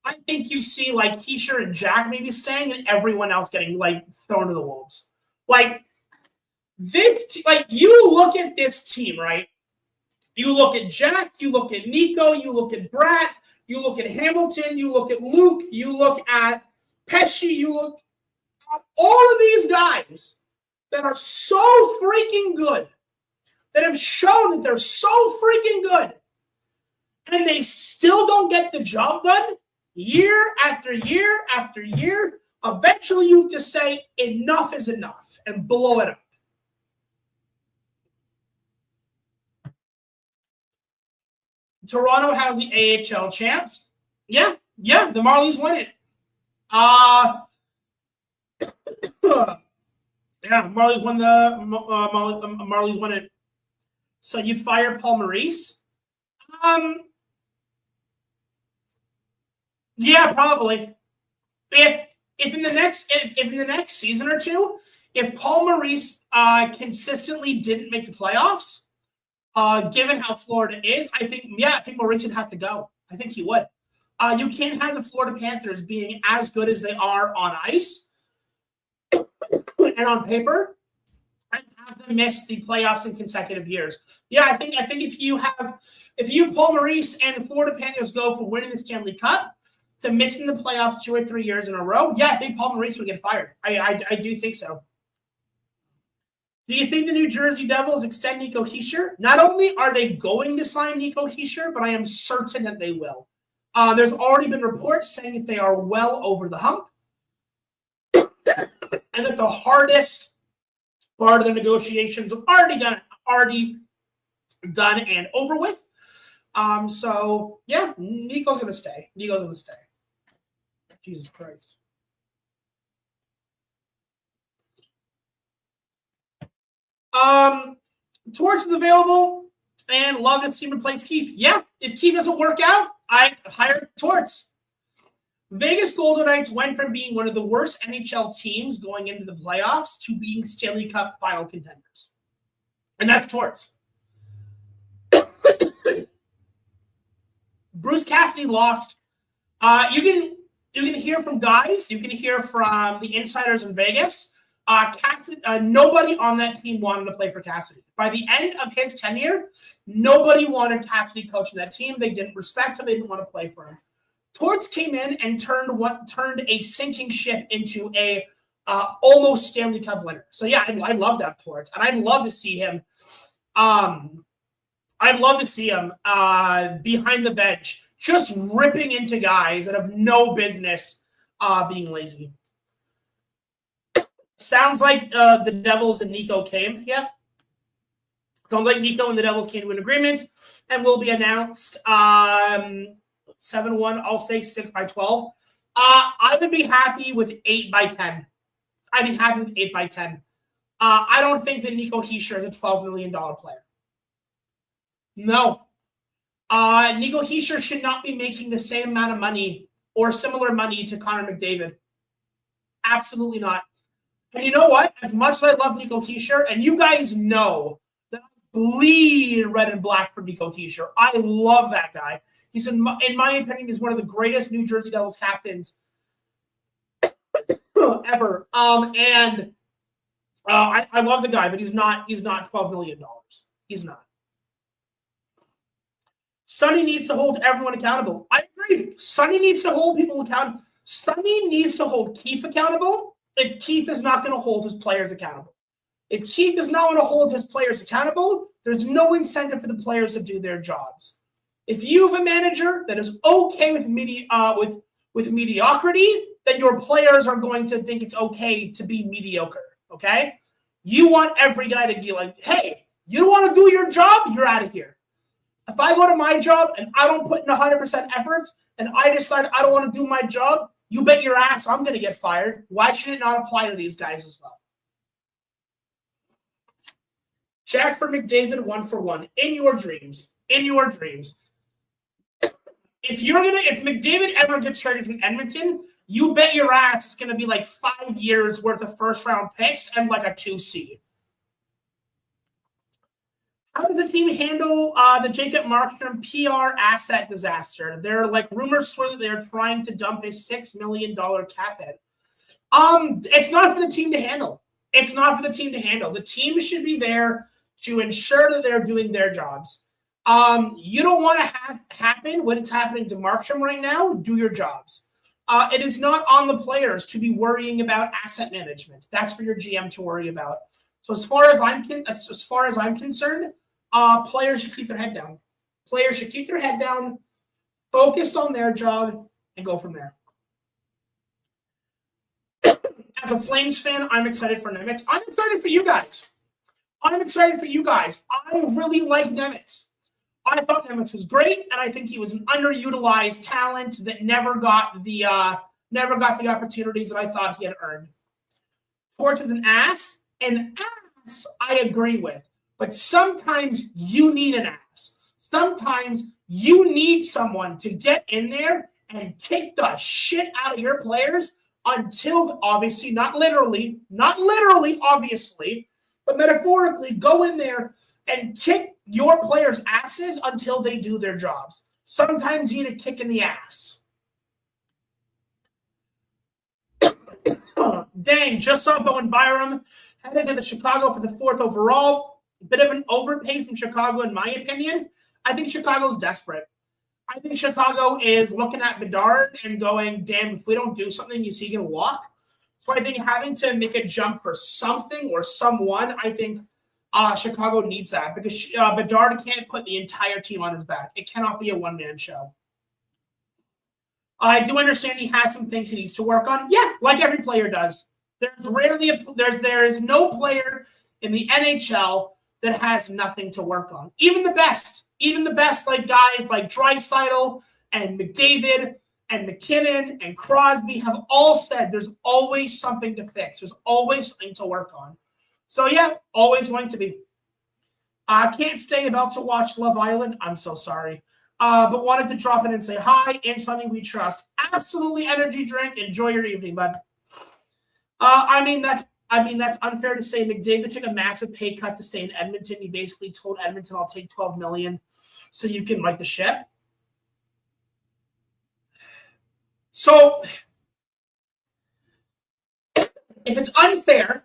I think you see like Keisha and Jack maybe staying and everyone else getting like thrown to the wolves. Like this, like you look at this team, right? You look at Jack, you look at Nico, you look at Brat, you look at Hamilton, you look at Luke, you look at Pesci, you look at all of these guys that are so freaking good, that have shown that they're so freaking good, and they still don't get the job done year after year after year. Eventually you have to say enough is enough and blow it up. Toronto has the AHL champs. Yeah, the Marlies win it. Marlies won Marlies won it. So you fire Paul Maurice? Yeah, probably. If in the next season or two, if Paul Maurice consistently didn't make the playoffs, given how Florida is, I think Maurice would have to go. I think he would. You can't have the Florida Panthers being as good as they are on ice and on paper, and have them miss the playoffs in consecutive years. Yeah, I think if you Paul Maurice and the Florida Panthers go from winning the Stanley Cup to missing the playoffs 2 or 3 years in a row, yeah, I think Paul Maurice would get fired. I do think so. Do you think the New Jersey Devils extend Nico Hischier? Not only are they going to sign Nico Hischier, but I am certain that they will. There's already been reports saying that they are well over the hump and that the hardest part of the negotiations are already done and over with. So, yeah, Nico's going to stay. Jesus Christ. Torts is available, and love to see him replace Keefe. Yeah, if Keefe doesn't work out, I hire Torts. Vegas Golden Knights went from being one of the worst NHL teams going into the playoffs to being Stanley Cup final contenders. And that's Torts. Bruce Cassidy lost. You can hear from guys. You can hear from the insiders in Vegas. Nobody on that team wanted to play for Cassidy. By the end of his tenure, nobody wanted Cassidy coaching that team. They didn't respect him. They didn't want to play for him. Torts came in and turned a sinking ship into a almost Stanley Cup winner. So yeah, I love that Torts, and I'd love to see him. Behind the bench, just ripping into guys that have no business being lazy. Sounds like the Devils and Nico came. Yep. Sounds like Nico and the Devils came to an agreement and will be announced 7-1. I'll say 6-12. I would be happy with 8-10. I'd be happy with 8-10. I don't think that Nico Hischier is a $12 million player. No. Nico Hischier should not be making the same amount of money or similar money to Connor McDavid. Absolutely not. And you know what? As much as I love Nico Hischier, and you guys know that I bleed red and black for Nico Hischier. I love that guy. He's, in my opinion, he's one of the greatest New Jersey Devils captains ever. I love the guy, but he's not $12 million. He's not. Sonny needs to hold everyone accountable. I agree. Sonny needs to hold people accountable. Sonny needs to hold Keefe accountable if Keefe is not going to hold his players accountable. If Keefe does not want to hold his players accountable, there's no incentive for the players to do their jobs. If you have a manager that is okay with mediocrity, then your players are going to think it's okay to be mediocre, okay? You want every guy to be like, hey, you want to do your job? You're out of here. If I go to my job and I don't put in 100% efforts and I decide I don't want to do my job, you bet your ass I'm going to get fired. Why should it not apply to these guys as well? Jack for McDavid, 1-for-1. In your dreams. In your dreams. If McDavid ever gets traded from Edmonton, you bet your ass it's going to be like 5 years worth of first-round picks and like a 2 seed. How does the team handle the Jacob Markstrom PR asset disaster? There are like rumors swirling that they're trying to dump a $6 million cap hit. It's not for the team to handle. It's not for the team to handle. The team should be there to ensure that they're doing their jobs. You don't want to have happen what it's happening to Markstrom right now. Do your jobs. It is not on the players to be worrying about asset management. That's for your GM to worry about. So as far as I'm concerned, players should keep their head down. Players should keep their head down, focus on their job, and go from there. As a Flames fan, I'm excited for Nemec. I'm excited for you guys. I really like Nemec. I thought Nemec was great, and I think he was an underutilized talent that never got the opportunities that I thought he had earned. Torts is an ass. An ass, I agree with. But sometimes you need an ass. Sometimes you need someone to get in there and kick the shit out of your players until, obviously, not literally, obviously, but metaphorically, go in there and kick your players' asses until they do their jobs. Sometimes you need a kick in the ass. Dang, just saw Bowen Byram headed to the Chicago for the 4th overall. Bit of an overpay from Chicago, in my opinion. I think Chicago's desperate. I think Chicago is looking at Bedard and going, damn, if we don't do something, is he going to walk? So I think having to make a jump for something or someone, I think Chicago needs that because Bedard can't put the entire team on his back. It cannot be a one-man show. I do understand he has some things he needs to work on. Yeah, like every player does. There is no player in the NHL that has nothing to work on. Even the best, like guys like Draisaitl and McDavid and McKinnon and Crosby have all said there's always something to fix. There's always something to work on. So yeah, always going to be. I can't stay about to watch Love Island. I'm so sorry. But wanted to drop in and say hi. And Sonny, we trust. Absolutely energy drink. Enjoy your evening, bud. I mean that's unfair to say. McDavid took a massive pay cut to stay in Edmonton. He basically told Edmonton, "I'll take $12 million so you can right the ship." So if it's unfair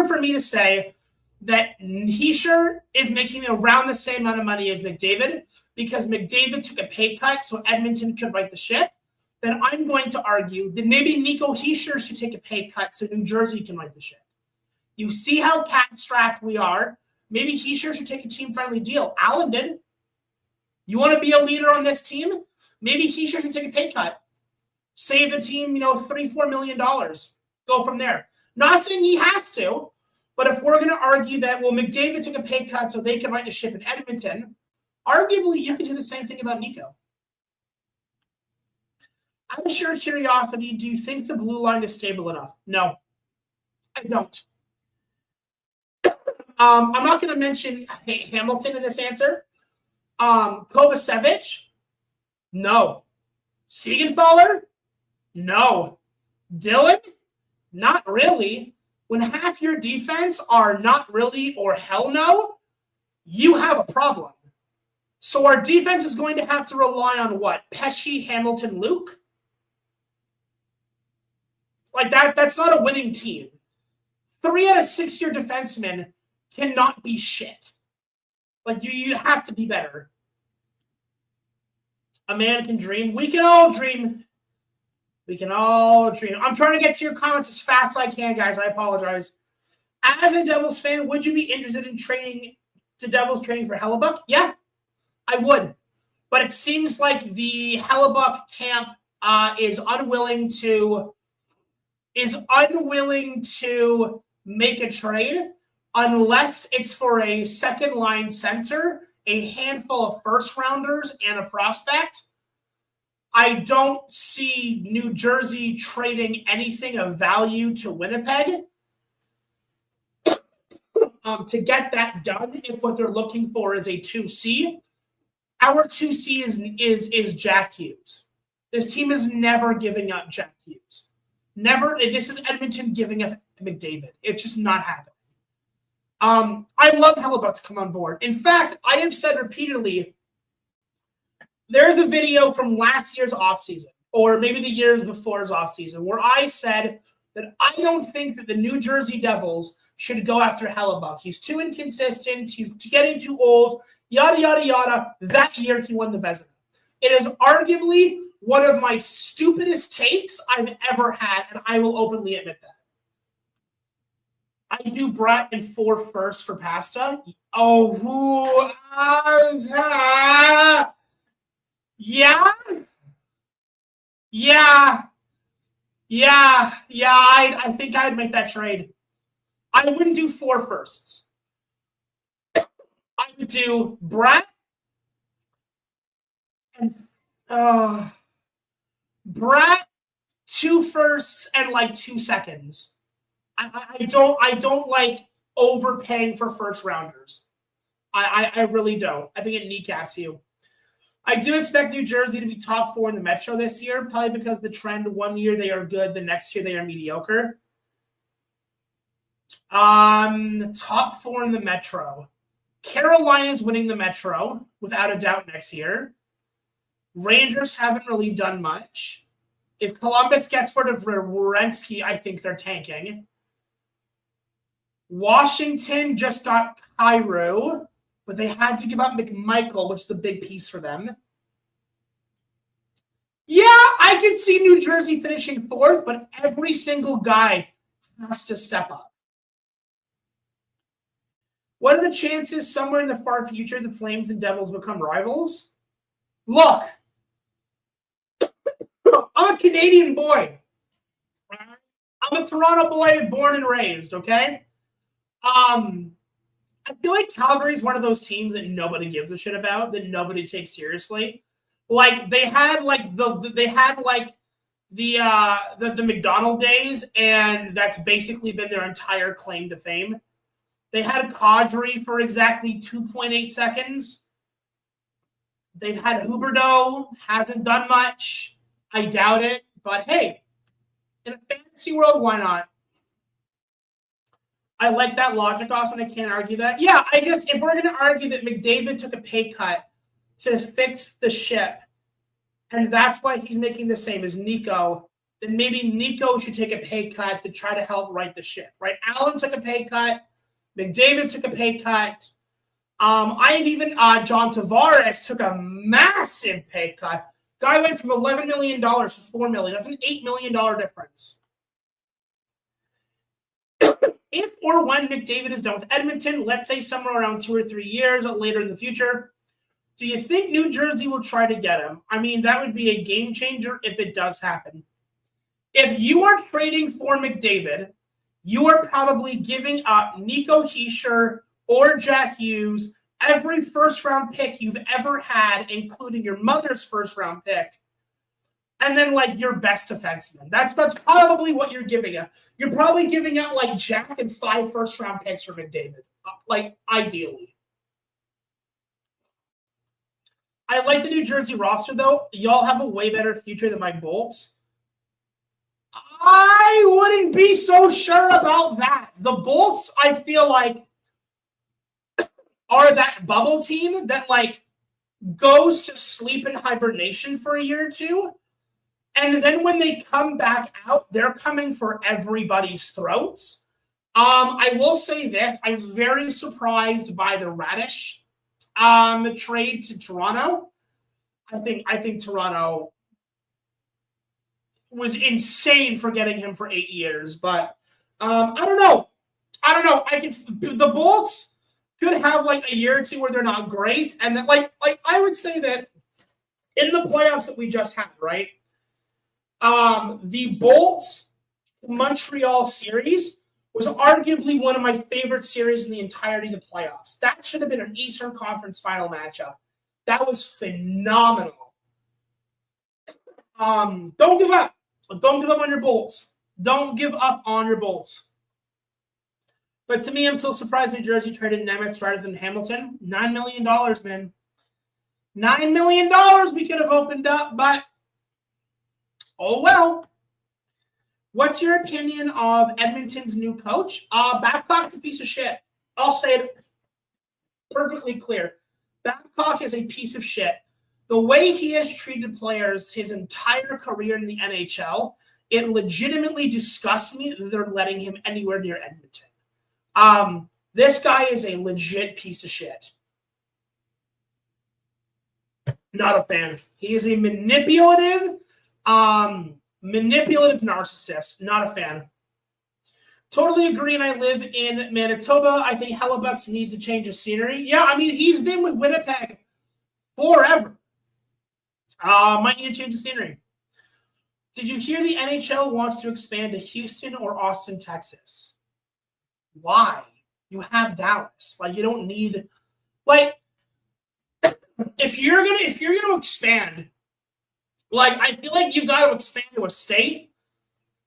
for me to say that Hischier is making around the same amount of money as McDavid because McDavid took a pay cut so Edmonton could right the ship, then I'm going to argue that maybe Nico Hischier should take a pay cut so New Jersey can right the ship. You see how cap-strapped we are. Maybe Hischier should take a team-friendly deal. Allen did. You want to be a leader on this team? Maybe Hischier should take a pay cut. Save the team, $3-4 million. Go from there. Not saying he has to, but if we're going to argue that, well, McDavid took a pay cut so they can right the ship in Edmonton, arguably you could do the same thing about Nico. Out of sheer curiosity, do you think the blue line is stable enough? No, I don't. I'm not going to mention Hamilton in this answer. Kovacevic? No. Siegenthaler? No. Dylan? Not really. When half your defense are not really or hell no, you have a problem. So our defense is going to have to rely on what? Pesce, Hamilton, Luke? Like that's not a winning team. 3 out of 6 year defensemen cannot be shit. Like you have to be better. A man can dream. We can all dream. We can all dream. I'm trying to get to your comments as fast as I can, guys. I apologize. As a Devils fan, would you be interested in training the Devils training for Hellebuck? Yeah, I would. But it seems like the Hellebuck camp is unwilling to make a trade unless it's for a second line center, a handful of first rounders, and a prospect. I don't see New Jersey trading anything of value to Winnipeg to get that done if what they're looking for is a 2C. Our 2C is Jack Hughes. This team is never giving up Jack Hughes. Never. This is Edmonton giving up McDavid. It's just not happening. I love Hellebuck to come on board. In fact, I have said repeatedly, there's a video from last year's offseason, or maybe the years before's offseason, where I said that I don't think that the New Jersey Devils should go after Hellebuck. He's too inconsistent. He's getting too old, yada, yada, yada. That year, he won the Vezina. It is arguably one of my stupidest takes I've ever had, and I will openly admit that. I do Brett and 4 firsts for pasta. Oh, yeah. I think I'd make that trade. I wouldn't do 4 firsts. I would do Brett and Brett, 2 firsts and like 2 seconds. I don't like overpaying for first rounders. I really don't. I think it kneecaps you. I do expect New Jersey to be top 4 in the Metro this year, probably because the trend, one year they are good, the next year they are mediocre. Top 4 in the Metro. Carolina's winning the Metro, without a doubt, next year. Rangers haven't really done much. If Columbus gets rid of Werenski, I think they're tanking. Washington just got Cairo, but they had to give up McMichael, which is a big piece for them. Yeah, I could see New Jersey finishing fourth, but every single guy has to step up. What are the chances somewhere in the far future the Flames and Devils become rivals? Look, I'm a Canadian boy. I'm a Toronto boy born and raised, okay? I feel like Calgary is one of those teams that nobody gives a shit about, that nobody takes seriously. Like they had the McDonald days, and that's basically been their entire claim to fame. They had Kadri for exactly 2.8 seconds. They've had Huberdeau, hasn't done much. I doubt it, but hey, in a fantasy world, why not? I like that logic, Austin. I can't argue that. Yeah, I guess if we're going to argue that McDavid took a pay cut to fix the ship, and that's why he's making the same as Nico, then maybe Nico should take a pay cut to try to help right the ship, right? Allen took a pay cut. McDavid took a pay cut. John Tavares took a massive pay cut. Guy went from $11 million to $4 million. That's an $8 million difference. If or when McDavid is done with Edmonton, let's say somewhere around 2 or 3 years later in the future, do you think New Jersey will try to get him? I mean, that would be a game changer if it does happen. If you are trading for McDavid, you are probably giving up Nico Hischier or Jack Hughes, every first-round pick you've ever had, including your mother's first-round pick, and then, like, your best defenseman. That's probably what you're giving up. You're probably giving up, like, Jack and 5 first-round picks for McDavid, like, ideally. I like the New Jersey roster, though. Y'all have a way better future than my Bolts. I wouldn't be so sure about that. The Bolts, I feel like, are that bubble team that, like, goes to sleep in hibernation for a year or two. And then when they come back out, they're coming for everybody's throats. I will say this. I was very surprised by the Radish trade to Toronto. I think Toronto was insane for getting him for 8 years. But I don't know. The Bolts could have like a year or two where they're not great. And then like I would say that in the playoffs that we just had, right? The Bolts Montreal series was arguably one of my favorite series in the entirety of the playoffs. That should have been an Eastern Conference final matchup. That was phenomenal. Don't give up. Don't give up on your Bolts. Don't give up on your Bolts. But to me, I'm still surprised New Jersey traded Nemec rather than Hamilton. $9 million, man. $9 million we could have opened up, but oh well. What's your opinion of Edmonton's new coach? Babcock's a piece of shit. I'll say it perfectly clear. Babcock is a piece of shit. The way he has treated players his entire career in the NHL, it legitimately disgusts me that they're letting him anywhere near Edmonton. This guy is a legit piece of shit. Not a fan. He is a manipulative narcissist. Not a fan. Totally agree, and I live in Manitoba. I think Hellebucks needs a change of scenery. Yeah, I mean, he's been with Winnipeg forever. Might need a change of scenery. Did you hear the NHL wants to expand to Houston or Austin, Texas? Why? You have Dallas. Like, you don't need, like, if you're gonna expand, like, I feel like you've got to expand to a state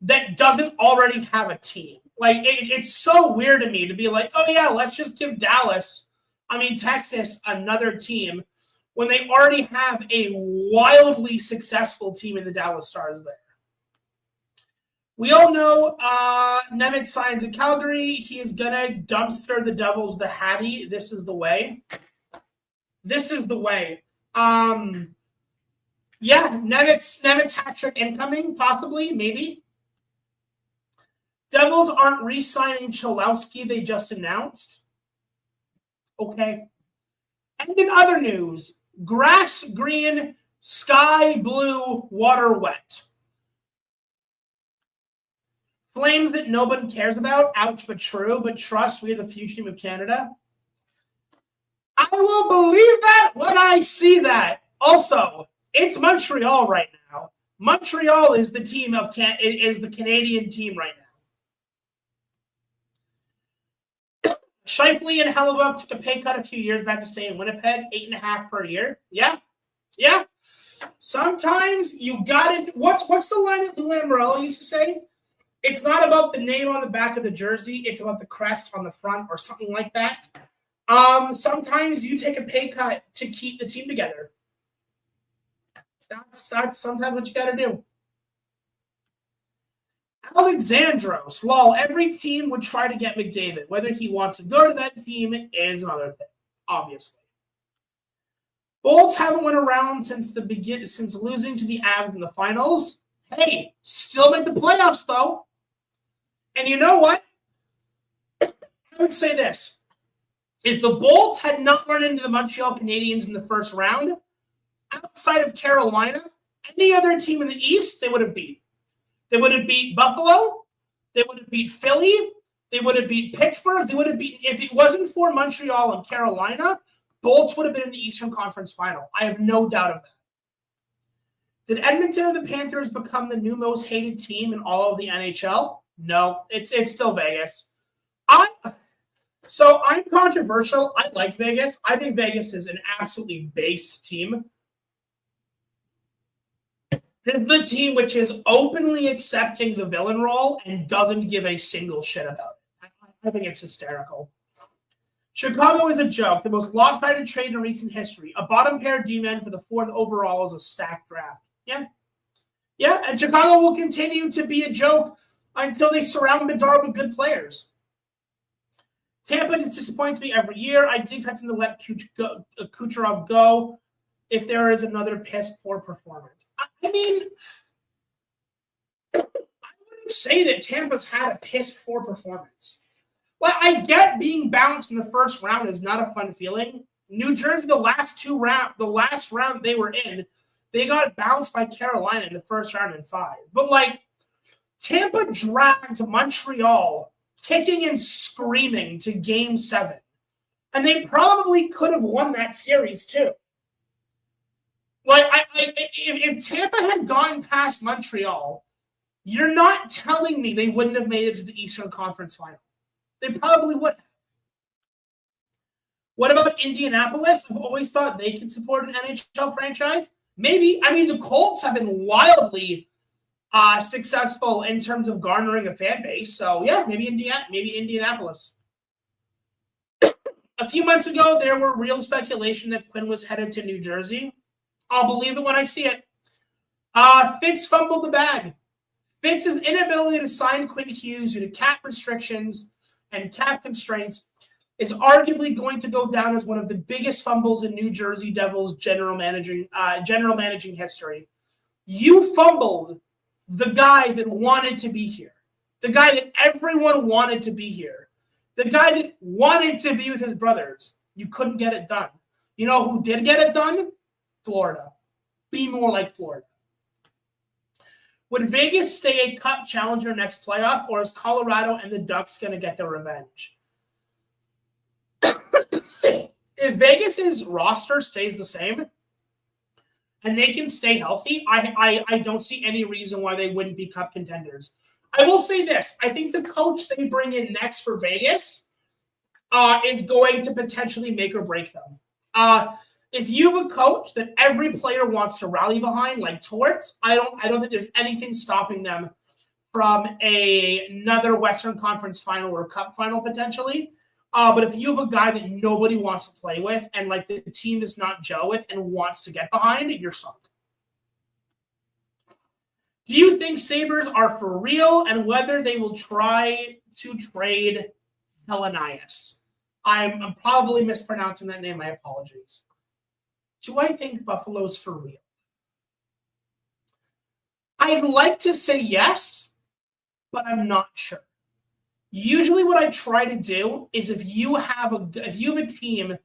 that doesn't already have a team. Like, it's so weird to me to be like, oh yeah, let's just give Texas another team when they already have a wildly successful team in the Dallas Stars there. We all know Nemec signs in Calgary. He is going to dumpster the Devils, the Hattie. This is the way. This is the way. Yeah, Nemec hat trick incoming, possibly, maybe. Devils aren't re-signing Cholowski, they just announced. Okay. And in other news, grass green, sky blue, water wet. Flames that nobody cares about. Ouch, but true. But trust, we are the future team of Canada. I will believe that when I see that. Also, it's Montreal right now. Montreal is the team of is the Canadian team right now. Scheifele and Hellebuck took a pay cut a few years back to stay in Winnipeg, $8.5 per year. Yeah. Sometimes you got it. What's the line that Lou Lamoriello used to say? It's not about the name on the back of the jersey. It's about the crest on the front or something like that. Sometimes you take a pay cut to keep the team together. That's sometimes what you got to do. Alexandros, lol, every team would try to get McDavid. Whether he wants to go to that team is another thing, obviously. Bolts haven't went around since losing to the Avs in the finals. Hey, still make the playoffs, though. And you know what? I would say this. If the Bolts had not run into the Montreal Canadiens in the first round, outside of Carolina, any other team in the East, they would have beat. They would have beat Buffalo. They would have beat Philly. They would have beat Pittsburgh. They would have beaten, if it wasn't for Montreal and Carolina, Bolts would have been in the Eastern Conference Final. I have no doubt of that. Did Edmonton or the Panthers become the new most hated team in all of the NHL? No, it's still Vegas. So I'm controversial. I like Vegas. I think Vegas is an absolutely based team. This is the team which is openly accepting the villain role and doesn't give a single shit about it. I think it's hysterical. Chicago is a joke. The most lopsided trade in recent history. A bottom pair D-man for the 4th overall is a stacked draft. Yeah, and Chicago will continue to be a joke until they surround Bedard with good players. Tampa just disappoints me every year. I do expect them to let Kucherov go if there is another piss-poor performance. I mean, I wouldn't say that Tampa's had a piss-poor performance. Well, I get being bounced in the first round is not a fun feeling. New Jersey, the last round they were in, they got bounced by Carolina in the first round in 5. But, Tampa dragged Montreal kicking and screaming to Game 7. And they probably could have won that series, too. If Tampa had gone past Montreal, you're not telling me they wouldn't have made it to the Eastern Conference Final. They probably would have. What about Indianapolis? I've always thought they could support an NHL franchise. Maybe. I mean, the Colts have been wildly successful in terms of garnering a fan base. So, yeah, maybe Indianapolis. A few months ago, there were real speculation that Quinn was headed to New Jersey. I'll believe it when I see it. Fitz fumbled the bag. Fitz's inability to sign Quinn Hughes due to cap restrictions and cap constraints is arguably going to go down as one of the biggest fumbles in New Jersey Devils general managing history. You fumbled the guy that wanted to be here, the guy that everyone wanted to be here, the guy that wanted to be with his brothers. You couldn't get it done. You know who did get it done? Florida. Be more like Florida. Would Vegas stay a cup challenger next playoff, or is Colorado and the Ducks going to get their revenge? If Vegas's roster stays the same and they can stay healthy, I don't see any reason why they wouldn't be cup contenders. I will say this. I think the coach they bring in next for Vegas is going to potentially make or break them. If you have a coach that every player wants to rally behind, like Torts, I don't think there's anything stopping them from another Western Conference final or Cup final potentially. But if you have a guy that nobody wants to play with and the team does not gel with and wants to get behind, you're sunk. Do you think Sabres are for real and whether they will try to trade Helenius? I'm probably mispronouncing that name. My apologies. Do I think Buffalo's for real? I'd like to say yes, but I'm not sure. Usually what I try to do is if you have a team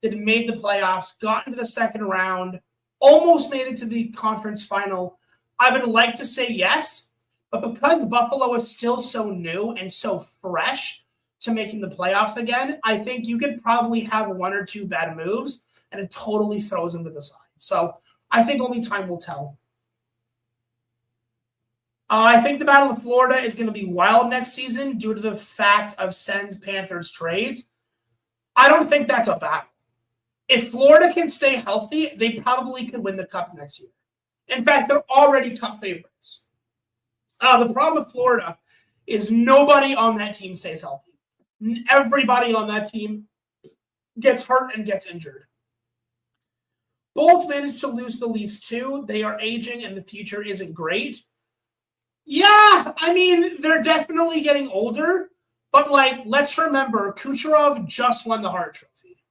that made the playoffs, got into the second round, almost made it to the conference final, I would like to say yes, but because Buffalo is still so new and so fresh to making the playoffs again, I think you could probably have one or two bad moves and it totally throws them to the side. So I think only time will tell. I think the Battle of Florida is going to be wild next season due to the fact of Sens-Panthers trades. I don't think that's a battle. If Florida can stay healthy, they probably could win the Cup next year. In fact, they're already Cup favorites. The problem with Florida is nobody on that team stays healthy. Everybody on that team gets hurt and gets injured. Bolts managed to lose the Leafs too. They are aging and the future isn't great. Yeah, I mean, they're definitely getting older, but let's remember, Kucherov just won the Hart Trophy.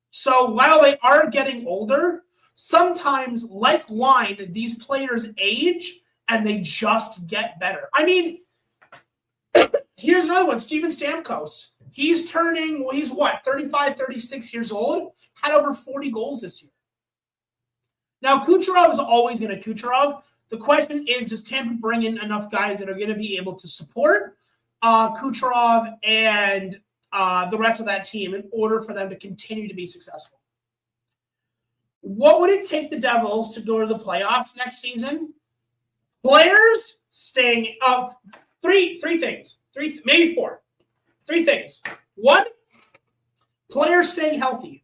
So while they are getting older, sometimes, like wine, these players age and they just get better. I mean, here's another one, Steven Stamkos. He's 35, 36 years old, had over 40 goals this year. Now, Kucherov is always going to Kucherov. The question is, does Tampa bring in enough guys that are going to be able to support Kucherov and the rest of that team in order for them to continue to be successful? What would it take the Devils to go to the playoffs next season? Players staying up. Three things. Maybe four. Three things. One, players staying healthy.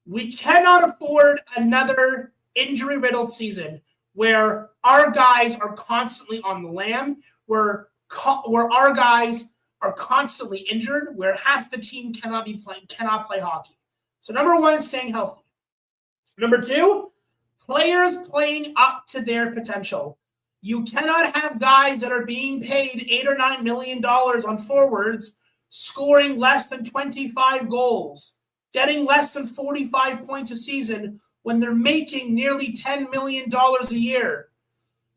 We cannot afford another injury-riddled season where our guys are constantly on the lam, where our guys are constantly injured, where half the team cannot play hockey. So number one is staying healthy. Number two, players playing up to their potential. You cannot have guys that are being paid $8 or $9 million on forwards scoring less than 25 goals, getting less than 45 points a season when they're making nearly $10 million a year.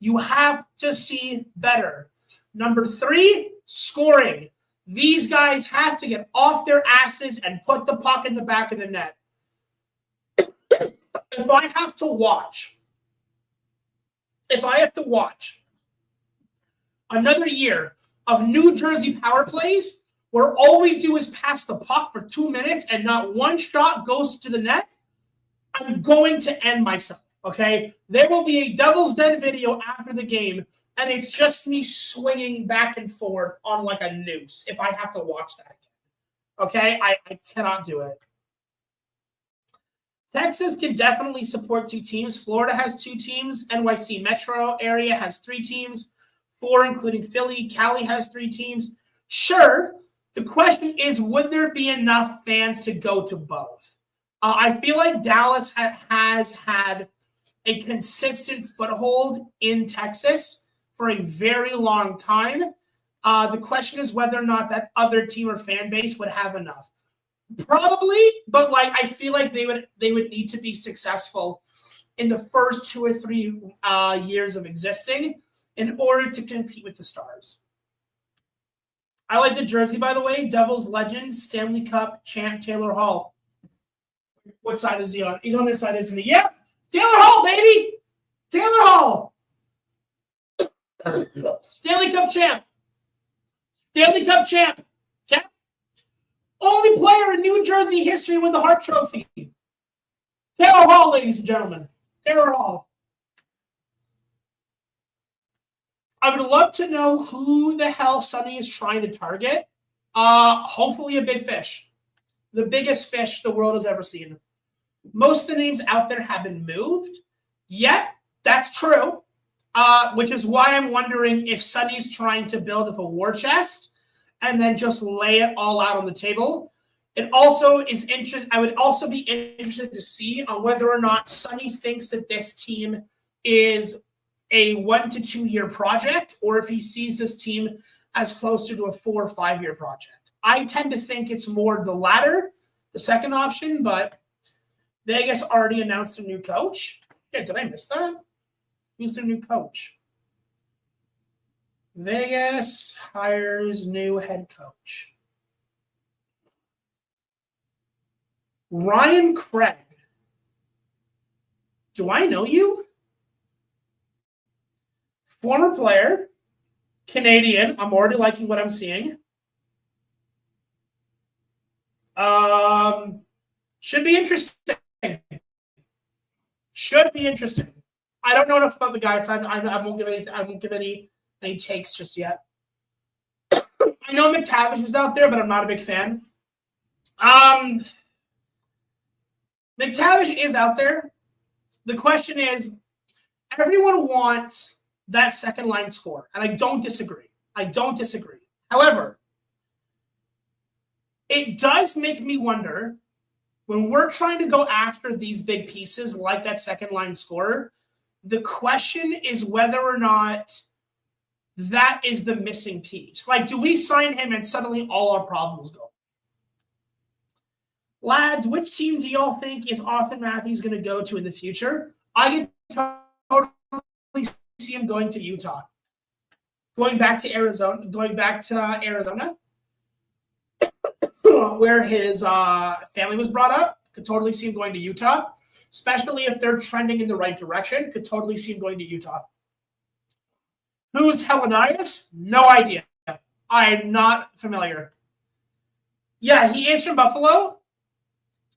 You have to see better. Number three, scoring. These guys have to get off their asses and put the puck in the back of the net. If I have to watch another year of New Jersey power plays where all we do is pass the puck for 2 minutes and not one shot goes to the net, I'm going to end myself, okay? There will be a Devil's Den video after the game, and it's just me swinging back and forth on like a noose if I have to watch that again, okay? I cannot do it. Texas can definitely support two teams. Florida has two teams. NYC metro area has 3 teams, 4 including Philly. Cali has 3 teams. Sure, the question is, would there be enough fans to go to both? I feel like Dallas has had a consistent foothold in Texas for a very long time. The question is whether or not that other team or fan base would have enough. Probably, but I feel like they would need to be successful in the first 2 or 3 years of existing in order to compete with the Stars. I like the jersey, by the way. Devils legend, Stanley Cup champ Taylor Hall. What side is he on? He's on this side, isn't he? Yep. Taylor Hall, baby. Taylor Hall. Stanley Cup champ. Stanley Cup champ. Okay? Only player in New Jersey history to win the Hart Trophy. Taylor Hall, ladies and gentlemen. Taylor Hall. I would love to know who the hell Sonny is trying to target. Hopefully a big fish. The biggest fish the world has ever seen. Most of the names out there have been moved. Yet, that's true. Which is why I'm wondering if Sonny's trying to build up a war chest and then just lay it all out on the table. It also is interesting. I would also be interested to see on whether or not Sonny thinks that this team is a 1 to 2 year project, or if he sees this team as closer to a 4 or 5 year project. I tend to think it's more the latter, the second option, but Vegas already announced a new coach. Yeah, did I miss that? Who's their new coach? Vegas hires new head coach. Ryan Craig. Do I know you? Former player, Canadian. I'm already liking what I'm seeing. Should be interesting. Should be interesting. I don't know enough about the guy, so I won't give any. I won't give any takes just yet. I know McTavish is out there, but I'm not a big fan. McTavish is out there. The question is, everyone wants that second line score, and I don't disagree. However, it does make me wonder, when we're trying to go after these big pieces like that second line scorer, the question is whether or not that is the missing piece. Like, do we sign him and suddenly all our problems go? Lads, which team do y'all think is Austin Matthews going to go to in the future? I can totally see him going to Utah. Going back to Arizona, where his family was brought up. Could totally see him going to Utah, especially if they're trending in the right direction. Could totally see him going to Utah. Who's Helenius? No idea. I'm not familiar. Yeah, he is from Buffalo.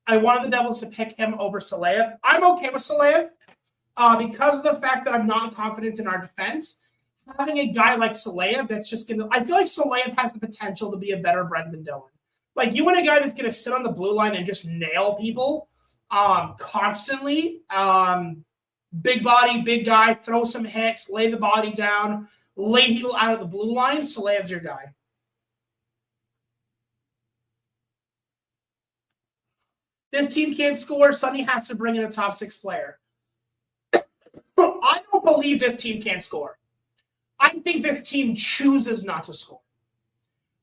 I wanted the Devils to pick him over Saleyev. I'm okay with Saleyev because of the fact that I'm not confident in our defense. Having a guy like Saleyev that's just going to – I feel like Saleyev has the potential to be a better Brendan Dillon. Like, you want a guy that's going to sit on the blue line and just nail people constantly. Big body, big guy, throw some hits, lay the body down, lay people out of the blue line. Saleyev's your guy. This team can't score. Sonny has to bring in a top 6 player. I don't believe this team can't score. I think this team chooses not to score.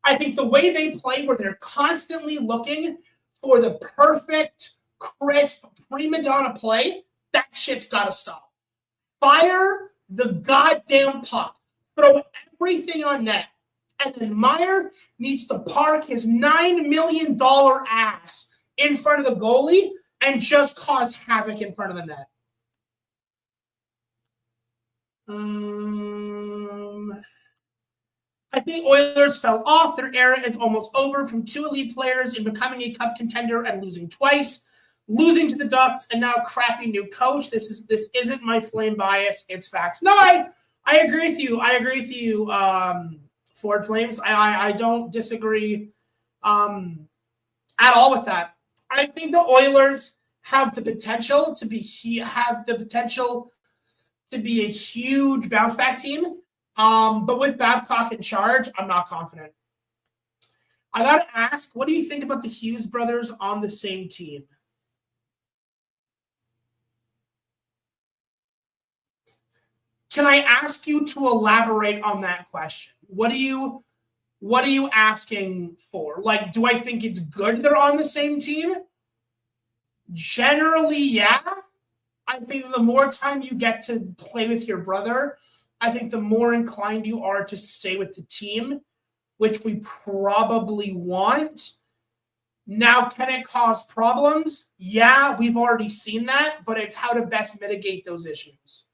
I think the way they play, where they're constantly looking for the perfect, crisp, prima donna play, that shit's got to stop. Fire the goddamn puck. Throw everything on net. And then Meyer needs to park his $9 million ass in front of the goalie and just cause havoc in front of the net. I think Oilers fell off. Their era is almost over, from 2 elite players in becoming a cup contender and losing twice, losing to the Ducks, and now crappy new coach. This isn't my Flame bias. It's facts. No, I agree with you. Ford Flames. I don't disagree at all with that. I think the Oilers have the potential to be a huge bounce back team. But with Babcock in charge, I'm not confident. I got to ask, what do you think about the Hughes brothers on the same team? Can I ask you to elaborate on that question? What are you asking for? Like, do I think it's good they're on the same team? Generally, yeah. I think the more time you get to play with your brother, I think the more inclined you are to stay with the team, which we probably want. Now, can it cause problems? Yeah, we've already seen that, but it's how to best mitigate those issues.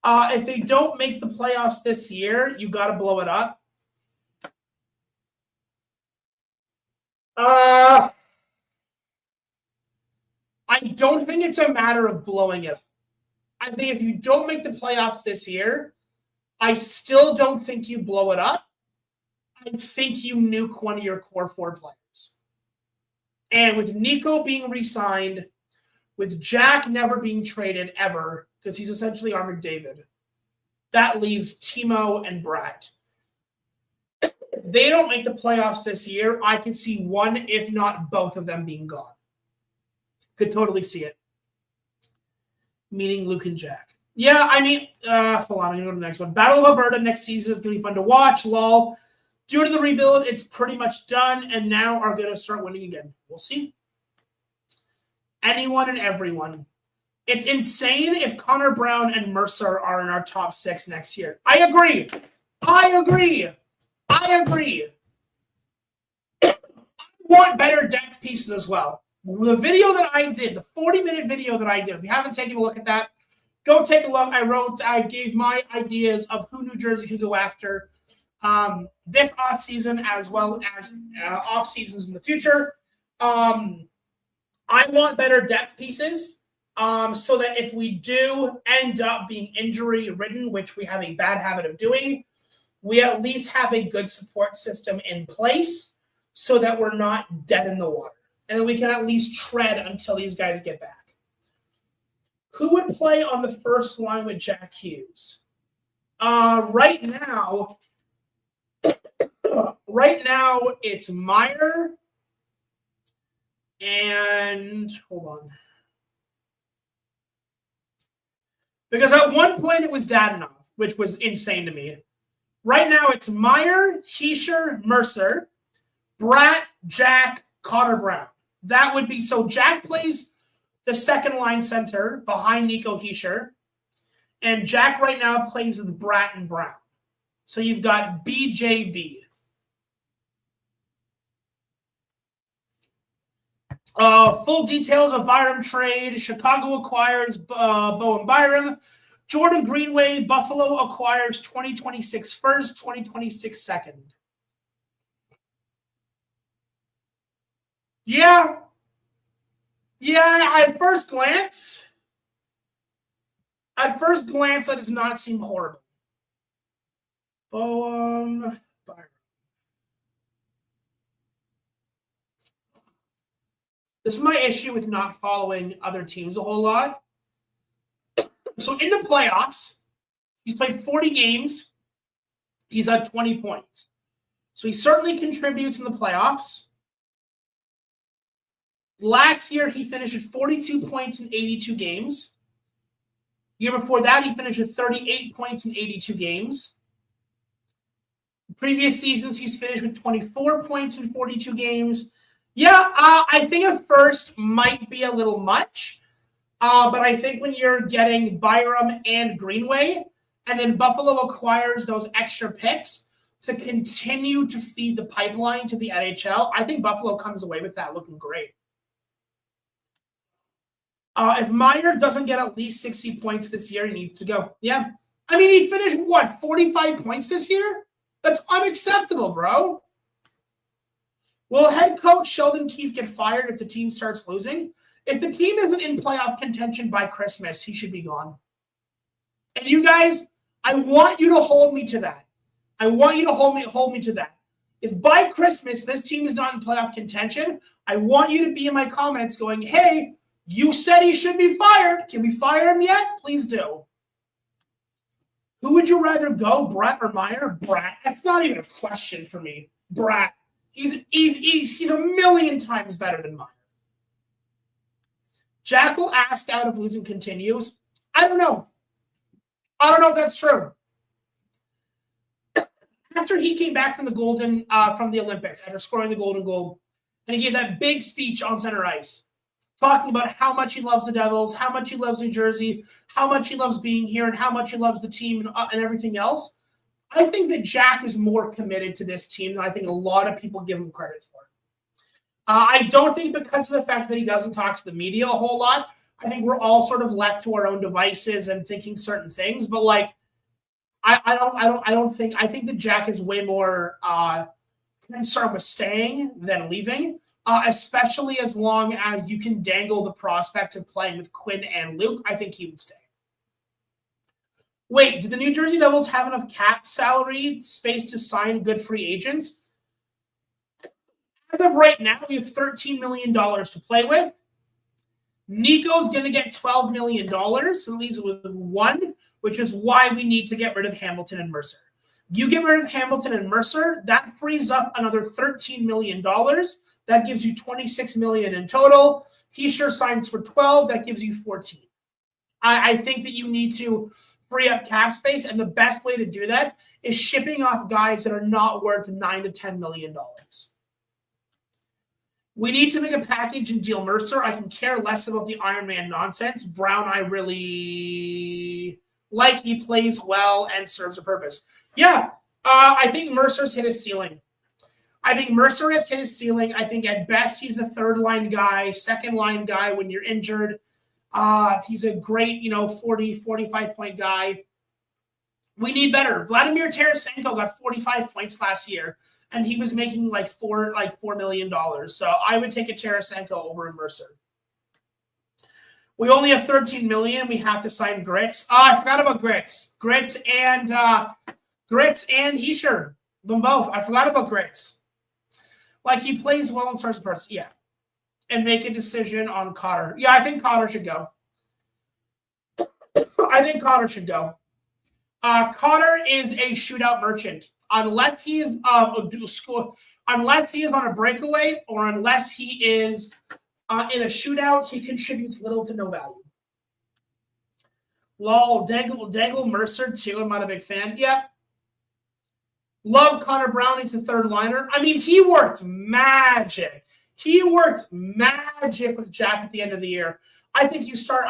If they don't make the playoffs this year, you got to blow it up. I don't think it's a matter of blowing it up. I think if you don't make the playoffs this year, I still don't think you blow it up. I think you nuke one of your core 4 players. And with Nico being re-signed, with Jack never being traded ever, because he's essentially our McDavid, that leaves Timo and Brett. They don't make the playoffs this year, I can see one, if not both of them being gone. Could totally see it. Meaning Luke and Jack. Yeah, I mean, hold on, I'm going to go to the next one. Battle of Alberta next season is going to be fun to watch. Lol. Due to the rebuild, it's pretty much done, and now are going to start winning again. We'll see. Anyone and everyone. It's insane if Connor Brown and Mercer are in our top 6 next year. I agree. I want better depth pieces as well. The video that I did, the 40-minute video that I did, if you haven't taken a look at that, go take a look. I gave my ideas of who New Jersey could go after this offseason as well as off seasons in the future. I want better depth pieces so that if we do end up being injury-ridden, which we have a bad habit of doing, we at least have a good support system in place so that we're not dead in the water. And we can at least tread until these guys get back. Who would play on the first line with Jack Hughes? Right now, it's Meyer and hold on. Because at one point it was Dadonov, which was insane to me. Right now it's Meyer, Hischier, Mercer, Bratt, Jack, Connor Brown. That would be so. Jack plays the second line center behind Nico Hischier, and Jack right now plays with Bratt and Brown. So you've got BJB. Full details of Byram trade. Chicago acquires Bowen Byram. Jordan Greenway, Buffalo acquires 2026 first, 2026 second. Yeah, at first glance, that does not seem horrible. Byram. This is my issue with not following other teams a whole lot. So in the playoffs, he's played 40 games. He's had 20 points. So he certainly contributes in the playoffs. Last year, he finished at 42 points in 82 games. The year before that, he finished at 38 points in 82 games. Previous seasons, he's finished with 24 points in 42 games. Yeah, I think at first might be a little much. But I think when you're getting Byram and Greenway, and then Buffalo acquires those extra picks to continue to feed the pipeline to the NHL, I think Buffalo comes away with that looking great. If Meyer doesn't get at least 60 points this year, he needs to go. Yeah. I mean, he finished, 45 points this year? That's unacceptable, bro. Will head coach Sheldon Keefe get fired if the team starts losing? If the team isn't in playoff contention by Christmas, he should be gone. And you guys, I want you to hold me to that. I want you to hold me to that. If by Christmas this team is not in playoff contention, I want you to be in my comments going, hey, you said he should be fired. Can we fire him yet? Please do. Who would you rather go, Bratt or Meyer? Bratt. That's not even a question for me. Bratt. He's a million times better than Meyer. Jack will ask out if losing continues. I don't know. I don't know if that's true. After he came back from the Olympics, after scoring the golden goal, and he gave that big speech on center ice, talking about how much he loves the Devils, how much he loves New Jersey, how much he loves being here, and how much he loves the team and everything else. I think that Jack is more committed to this team than I think a lot of people give him credit for. I don't think because of the fact that he doesn't talk to the media a whole lot. I think we're all sort of left to our own devices and thinking certain things. But I think that Jack is way more concerned with staying than leaving. Especially as long as you can dangle the prospect of playing with Quinn and Luke, I think he would stay. Wait, do the New Jersey Devils have enough cap salary space to sign good free agents? As of right now, we have $13 million to play with. Nico's going to get $12 million, so leaves with one, which is why we need to get rid of Hamilton and Mercer. You get rid of Hamilton and Mercer, that frees up another $13 million. That gives you $26 million in total. Hischier signs for 12. That gives you 14. I think that you need to free up cap space, and the best way to do that is shipping off guys that are not worth $9 to $10 million. We need to make a package and deal Mercer. I can care less about the Iron Man nonsense. Brown, I really like. He plays well and serves a purpose. Yeah, I think Mercer's hit his ceiling. I think Mercer has hit his ceiling. I think at best he's a third-line guy, second-line guy when you're injured. He's a great, 40, 45-point guy. We need better. Vladimir Tarasenko got 45 points last year, and he was making like $4 million. So I would take a Tarasenko over a Mercer. We only have $13 million. We have to sign Grits. I forgot about Grits. Grits and Heischer. Them both. I forgot about Grits. Like, he plays well in certain parts. Yeah. And make a decision on Cotter. Yeah, I think Cotter should go. Cotter is a shootout merchant. Unless he is unless he is on a breakaway or unless he is in a shootout, he contributes little to no value. Lol, Dangle Mercer too. I'm not a big fan. Yeah. Love Connor Brown. He's a third liner. I mean, he worked magic. With Jack at the end of the year. I think you start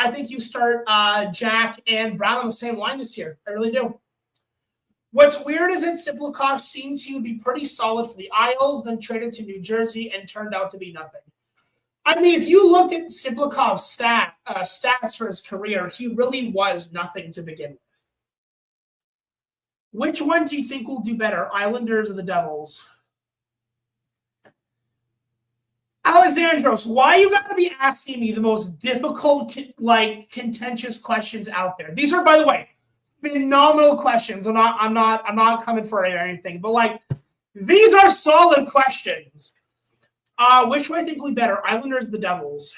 Jack and Brown on the same line this year. I really do. What's weird is that Siplikov seemed to be pretty solid for the Isles, then traded to New Jersey and turned out to be nothing. I mean, if you looked at Siplikov's stats for his career, he really was nothing to begin with. Which one do you think will do better, Islanders or the Devils? Alexandros, why you got to be asking me the most difficult, contentious questions out there? These are, by the way, phenomenal questions. I'm not coming for it or anything, but these are solid questions. Which one I think will be better, Islanders or the Devils?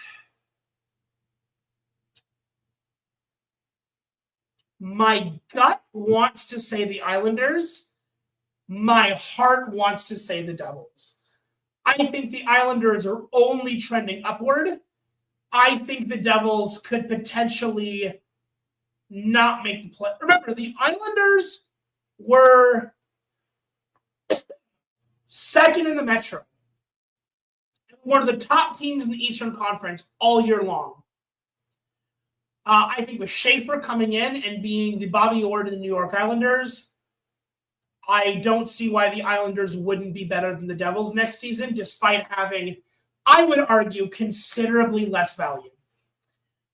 My gut wants to say the Islanders. My heart wants to say the Devils. I think the Islanders are only trending upward. I think the Devils could potentially not make the play. Remember, the Islanders were second in the Metro. One of the top teams in the Eastern Conference all year long. I think with Schaefer coming in and being the Bobby Orr to the New York Islanders, I don't see why the Islanders wouldn't be better than the Devils next season, despite having, I would argue, considerably less value.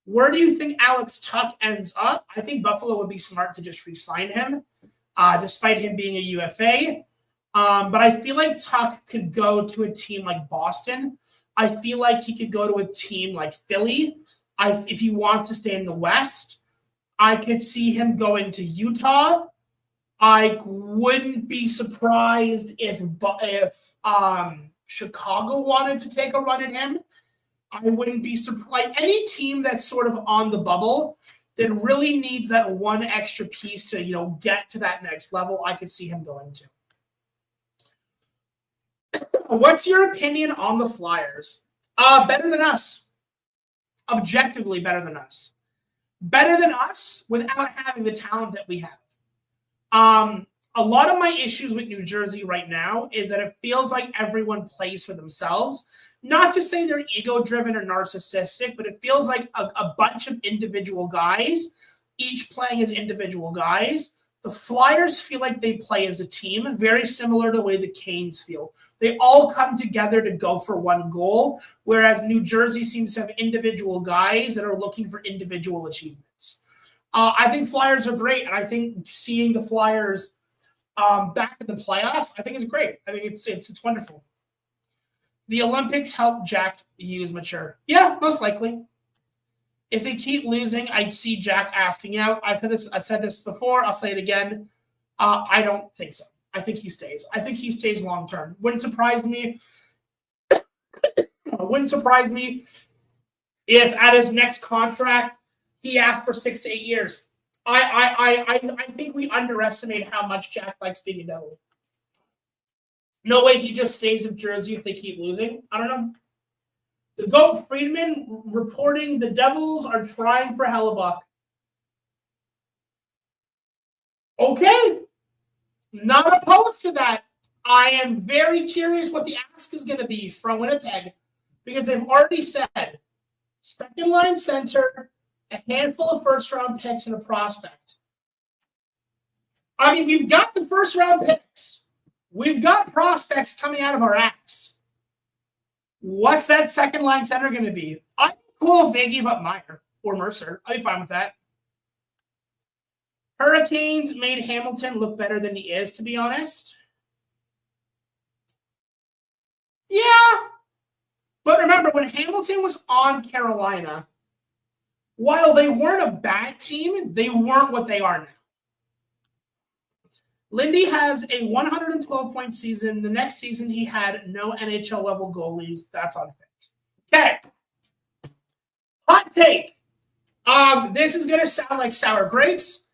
Where do you think Alex Tuch ends up? I think Buffalo would be smart to just re-sign him, despite him being a UFA. But I feel like Tuch could go to a team like Boston. I feel like he could go to a team like Philly. If he wants to stay in the West, I could see him going to Utah. I wouldn't be surprised if Chicago wanted to take a run at him. I wouldn't be surprised. Any team that's sort of on the bubble that really needs that one extra piece to, get to that next level, I could see him going to. What's your opinion on the Flyers? Better than us. Objectively better than us. Better than us without having the talent that we have. A lot of my issues with New Jersey right now is that it feels like everyone plays for themselves. Not to say they're ego-driven or narcissistic, but it feels like a bunch of individual guys, each playing as individual guys. The Flyers feel like they play as a team, very similar to the way the Canes feel. They all come together to go for one goal, whereas New Jersey seems to have individual guys that are looking for individual achievements. I think Flyers are great, and I think seeing the Flyers back in the playoffs, I think is great. I think it's wonderful. The Olympics help Jack Hughes mature. Yeah, most likely. If they keep losing, I see Jack asking out. I've said this before. I'll say it again. I don't think so. I think he stays. I think he stays long term. Wouldn't surprise me. Wouldn't surprise me if at his next contract he asked for 6 to 8 years. I think we underestimate how much Jack likes being a Devil. No way he just stays in Jersey if they keep losing. I don't know. The GOAT Friedman reporting the Devils are trying for Hellebuck. Okay. Not opposed to that. I am very curious what the ask is going to be from Winnipeg. because they've already said second line center, a handful of first round picks, and a prospect. I mean, we've got the first round picks. We've got prospects coming out of our ass. What's that second line center going to be? I'd be cool if they gave up Meyer or Mercer. I'd be fine with that. Hurricanes made Hamilton look better than he is, to be honest. Yeah. But remember, when Hamilton was on Carolina, while they weren't a bad team, they weren't what they are now. Lindy has a 112-point season. The next season, he had no NHL-level goalies. That's unfit. Okay. Hot take. This is going to sound like sour grapes,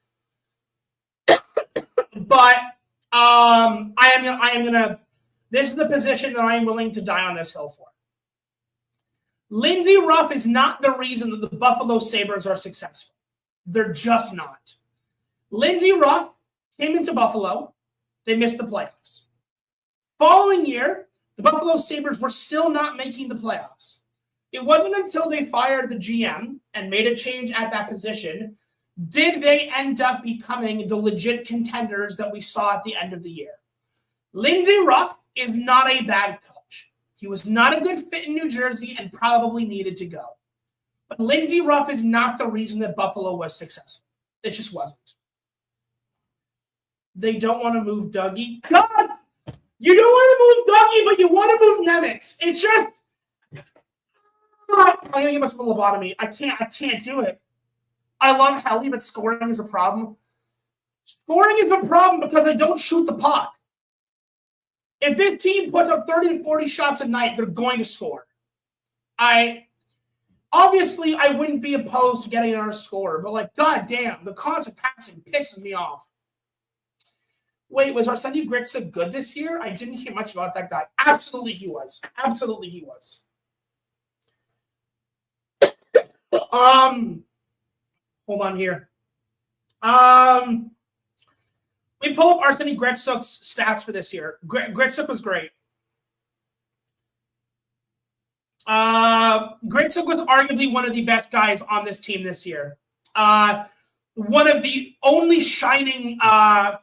but I am gonna. This is the position that I am willing to die on this hill for. Lindy Ruff is not the reason that the Buffalo Sabres are successful. They're just not. Lindy Ruff came into Buffalo. They missed the playoffs. Following year, the Buffalo Sabres were still not making the playoffs. It wasn't until they fired the GM and made a change at that position did they end up becoming the legit contenders that we saw at the end of the year. Lindy Ruff is not a bad coach. He was not a good fit in New Jersey and probably needed to go. But Lindy Ruff is not the reason that Buffalo was successful. It just wasn't. They don't want to move Dougie. God! You don't want to move Dougie, but you want to move Nemec. It's just... I'm going to give us a lobotomy. I can't do it. I love Helly, but scoring is a problem. Scoring is a problem because they don't shoot the puck. If this team puts up 30 to 40 shots a night, they're going to score. Obviously, I wouldn't be opposed to getting another scorer, but like, goddamn, the constant passing pisses me off. Wait, was Arseny Gritsa good this year? I didn't hear much about that guy. Absolutely he was. Absolutely he was. Hold on here. We pull up Arseny Gretsuk's stats for this year. Gretsuk was great. Gretsuk was arguably one of the best guys on this team this year. One of the only shining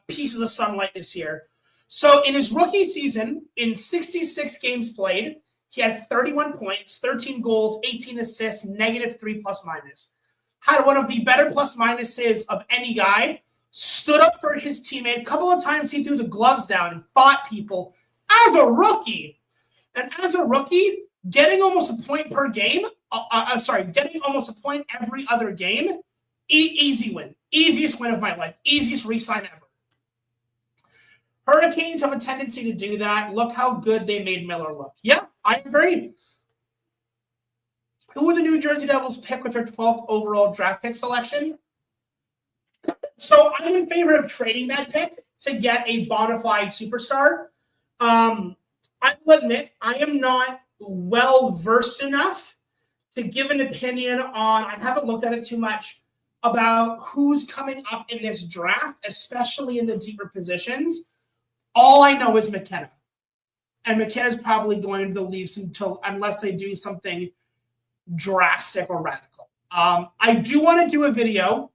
pieces of sunlight this year. So in his rookie season, in 66 games played, he had 31 points, 13 goals, 18 assists, -3 plus-minus. Had one of the better plus-minuses of any guy. Stood up for his teammate. A couple of times he threw the gloves down and fought people as a rookie. And as a rookie, getting almost a point per game, getting almost a point every other game, easy win. Easiest win of my life. Easiest re-sign ever. Hurricanes have a tendency to do that. Look how good they made Miller look. Yeah, I agree. Who would the New Jersey Devils pick with their 12th overall draft pick selection? So I'm in favor of trading that pick to get a bona fide superstar. I will admit I am not well-versed enough to give an opinion on, I haven't looked at it too much, about who's coming up in this draft, especially in the deeper positions. All I know is McKenna. And McKenna's probably going to the Leafs unless they do something drastic or radical. I do want to do a video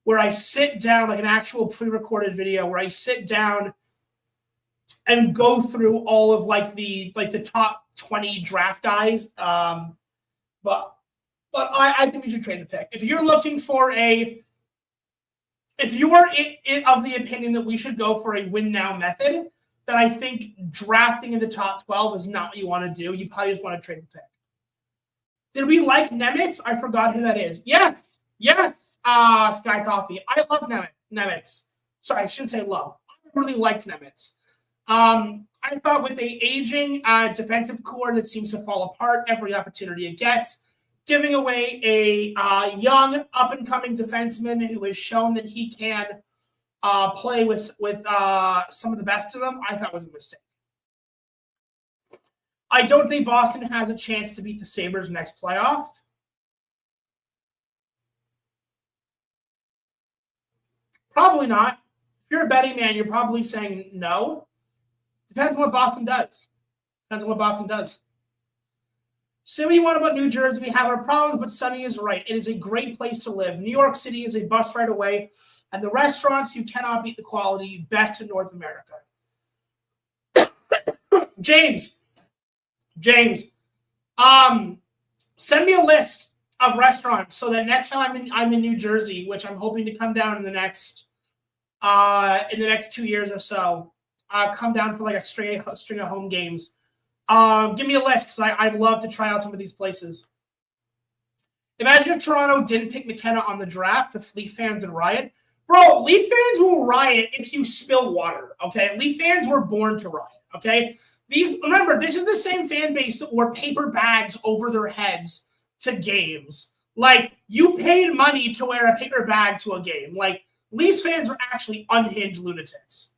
where I sit down, like an actual pre-recorded video, where I sit down and go through all of the top 20 draft guys. But I think we should trade the pick. If you're looking for if you are of the opinion that we should go for a win now method, then I think drafting in the top 12 is not what you want to do. You probably just want to trade the pick. Did we like Nemec? I forgot who that is. Yes. Sky Coffee. I love Nemec. Sorry, I shouldn't say love. I really liked Nemec. I thought with a aging defensive core that seems to fall apart every opportunity it gets, giving away a young, up-and-coming defenseman who has shown that he can play with some of the best of them, I thought was a mistake. I don't think Boston has a chance to beat the Sabres next playoff. Probably not. If you're a betting man, you're probably saying no. Depends on what Boston does. Say what you want about New Jersey. We have our problems, but Sonny is right. It is a great place to live. New York City is a bus ride away, and the restaurants, you cannot beat the quality. Best in North America. James, send me a list of restaurants so that next time I'm in New Jersey, which I'm hoping to come down in the next 2 years or so, come down for like a string of home games. Give me a list because I'd love to try out some of these places. Imagine if Toronto didn't pick McKenna on the draft, the Leaf fans would riot. Bro, Leaf fans will riot if you spill water, okay? Leaf fans were born to riot, okay? Remember, this is the same fan base that wore paper bags over their heads to games. Like, you paid money to wear a paper bag to a game. Like, Leafs fans are actually unhinged lunatics.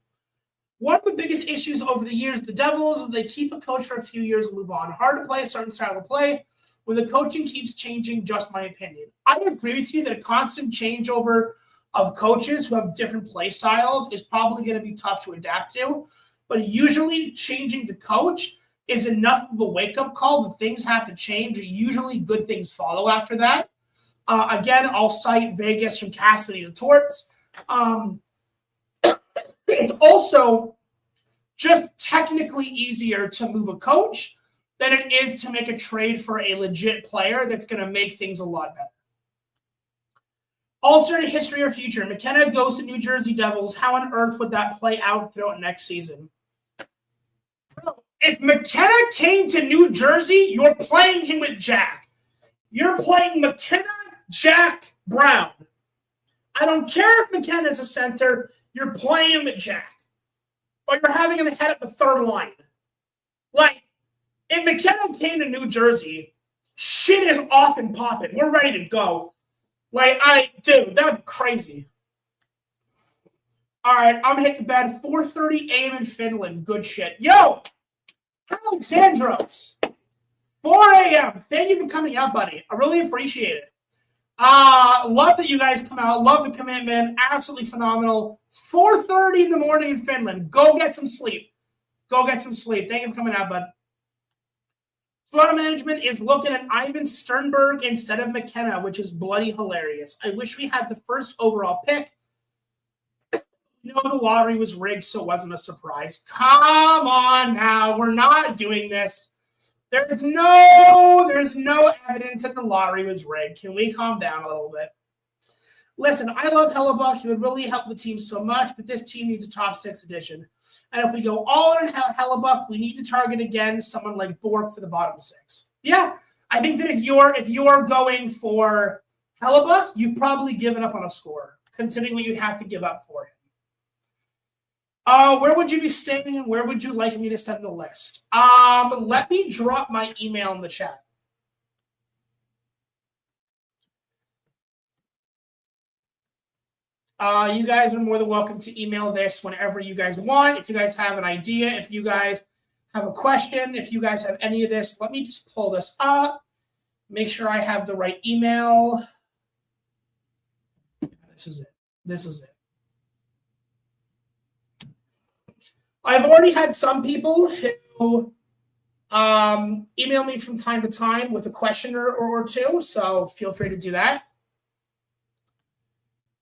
One of the biggest issues over the years, the Devils, they keep a coach for a few years and move on. Hard to play a certain style of play when the coaching keeps changing, just my opinion. I agree with you that a constant changeover of coaches who have different play styles is probably going to be tough to adapt to. But usually changing the coach is enough of a wake-up call that things have to change. Usually good things follow after that. Again, I'll cite Vegas from Cassidy to Torts. It's also just technically easier to move a coach than it is to make a trade for a legit player that's going to make things a lot better. Alternate history or future. McKenna goes to New Jersey Devils. How on earth would that play out throughout next season? If McKenna came to New Jersey, you're playing him with Jack. You're playing McKenna, Jack, Brown. I don't care if McKenna's a center. You're playing him with Jack. Or you're having him head up the third line. Like, if McKenna came to New Jersey, shit is off and popping. We're ready to go. Like, dude, that would be crazy. All right, I'm hitting the bed. 4:30 a.m. in Finland. Good shit. Yo, Alexandros. 4 a.m. Thank you for coming out, buddy. I really appreciate it. Love that you guys come out. Love the commitment. Absolutely phenomenal. 4:30 in the morning in Finland. Go get some sleep. Go get some sleep. Thank you for coming out, bud. Toronto management is looking at Ivan Sternberg instead of McKenna, which is bloody hilarious. I wish we had the first overall pick. You know, the lottery was rigged, so it wasn't a surprise. Come on now. We're not doing this. There's no evidence that the lottery was rigged. Can we calm down a little bit? Listen, I love Hellebuck. He would really help the team so much, but this team needs a top 6 addition. And if we go all in Hellebuck, we need to target again someone like Bork for the bottom 6. Yeah, I think that if you're going for Hellebuck, you've probably given up on a score, considering what you'd have to give up for him. Where would you be staying and where would you like me to send the list? Let me drop my email in the chat. You guys are more than welcome to email this whenever you guys want. If you guys have an idea, if you guys have a question, if you guys have any of this, let me just pull this up. Make sure I have the right email. This is it. This is it. I've already had some people who email me from time to time with a question or two, so feel free to do that.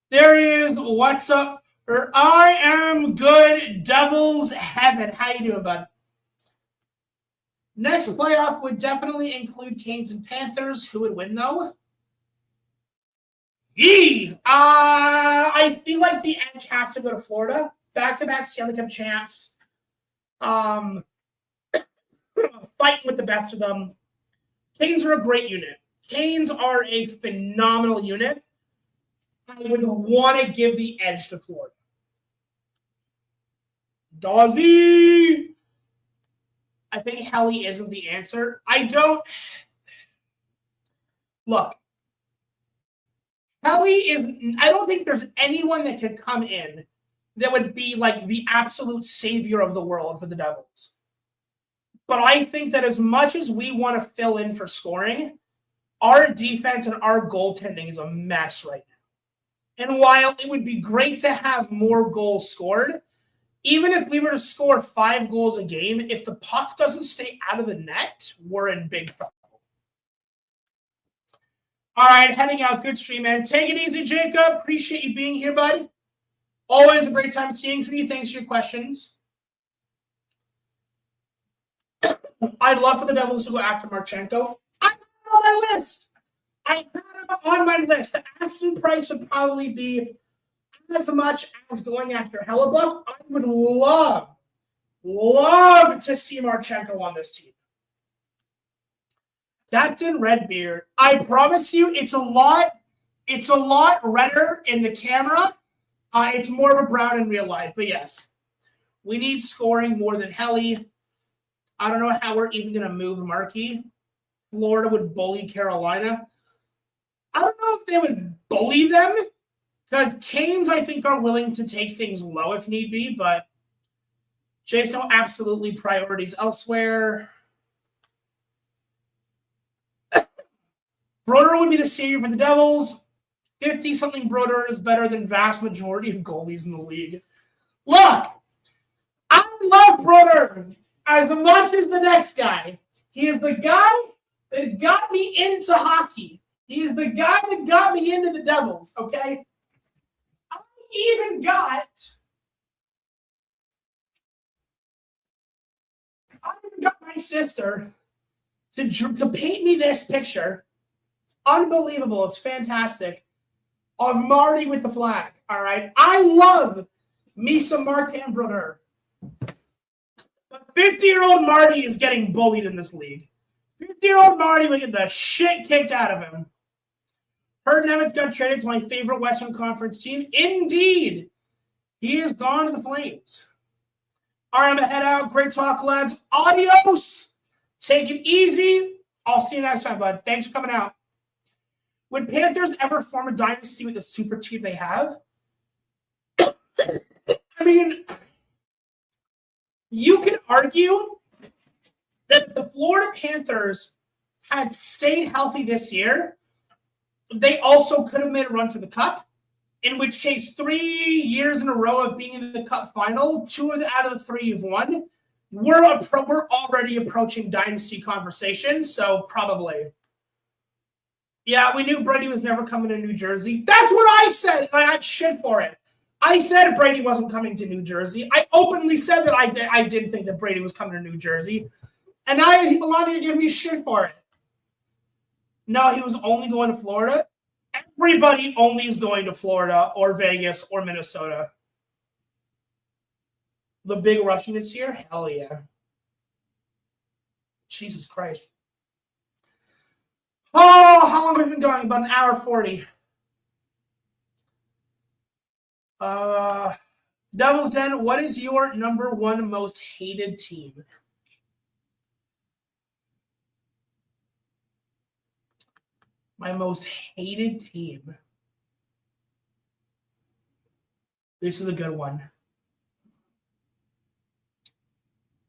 There is what's up. I am good. Devil's Heaven. How you doing, bud? Next playoff would definitely include Canes and Panthers. Who would win, though? I feel like the edge has to go to Florida. Back-to-back Stanley Cup champs. Fighting with the best of them. Canes are a great unit. Canes are a phenomenal unit. I would want to give the edge to Florida. Dawsey! I think Helly isn't the answer. I don't think there's anyone that could come in that would be like the absolute savior of the world for the Devils. But I think that as much as we want to fill in for scoring, our defense and our goaltending is a mess right now. And while it would be great to have more goals scored, even if we were to score 5 goals a game, if the puck doesn't stay out of the net, we're in big trouble. All right, heading out. Good stream, man. Take it easy, Jacob. Appreciate you being here, bud. Always a great time seeing from you. Thanks for your questions. I'd love for the Devils to go after Marchenko. I have him on my list. I had him on my list. The asking price would probably be as much as going after Hellebuck. I would love to see Marchenko on this team. Captain Redbeard, I promise you, it's a lot redder in the camera. It's more of a brown in real life, but yes, we need scoring more than Helly. I don't know how we're even going to move Markey. Florida would bully Carolina. I don't know if they would bully them because Canes, I think, are willing to take things low if need be, but Jason, absolutely priorities elsewhere. Broder would be the savior for the Devils. 50-something Broder is better than vast majority of goalies in the league. Look, I love Broder as much as the next guy. He is the guy that got me into hockey. He is the guy that got me into the Devils, okay? I even got my sister to paint me this picture. It's unbelievable. It's fantastic. Of Marty with the flag, all right? I love me some Martin Broder. But 50-year-old Marty is getting bullied in this league. 50-year-old Marty will get the shit kicked out of him. Heard Nemec got traded to my favorite Western Conference team. Indeed. He has gone to the Flames. All right, I'm going to head out. Great talk, lads. Adios. Take it easy. I'll see you next time, bud. Thanks for coming out. Would Panthers ever form a dynasty with the super team they have? I mean, you could argue that if the Florida Panthers had stayed healthy this year, they also could have made a run for the Cup, in which case 3 years in a row of being in the Cup final, 2 out of the 3 you've won, we're already approaching dynasty conversation, so probably. Yeah, we knew Brady was never coming to New Jersey. That's what I said. I got shit for it. I said Brady wasn't coming to New Jersey. I openly said that I did think that Brady was coming to New Jersey. And now people wanted to give me shit for it. No, he was only going to Florida. Everybody only is going to Florida or Vegas or Minnesota. The big Russian is here? Hell yeah. Jesus Christ. Oh, how long have we been going? About an hour 40. Devil's Den, what is your number one most hated team? My most hated team. This is a good one.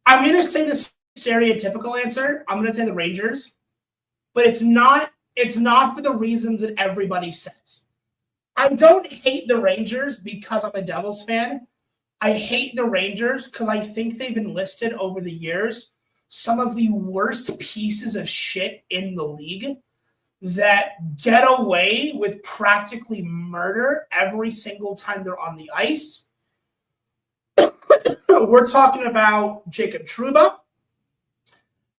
I'm going to say the stereotypical answer. I'm going to say the Rangers. But it's not for the reasons that everybody says. I don't hate the Rangers because I'm a Devils fan. I hate the Rangers because I think they've enlisted over the years some of the worst pieces of shit in the league that get away with practically murder every single time they're on the ice. We're talking about Jacob Trouba,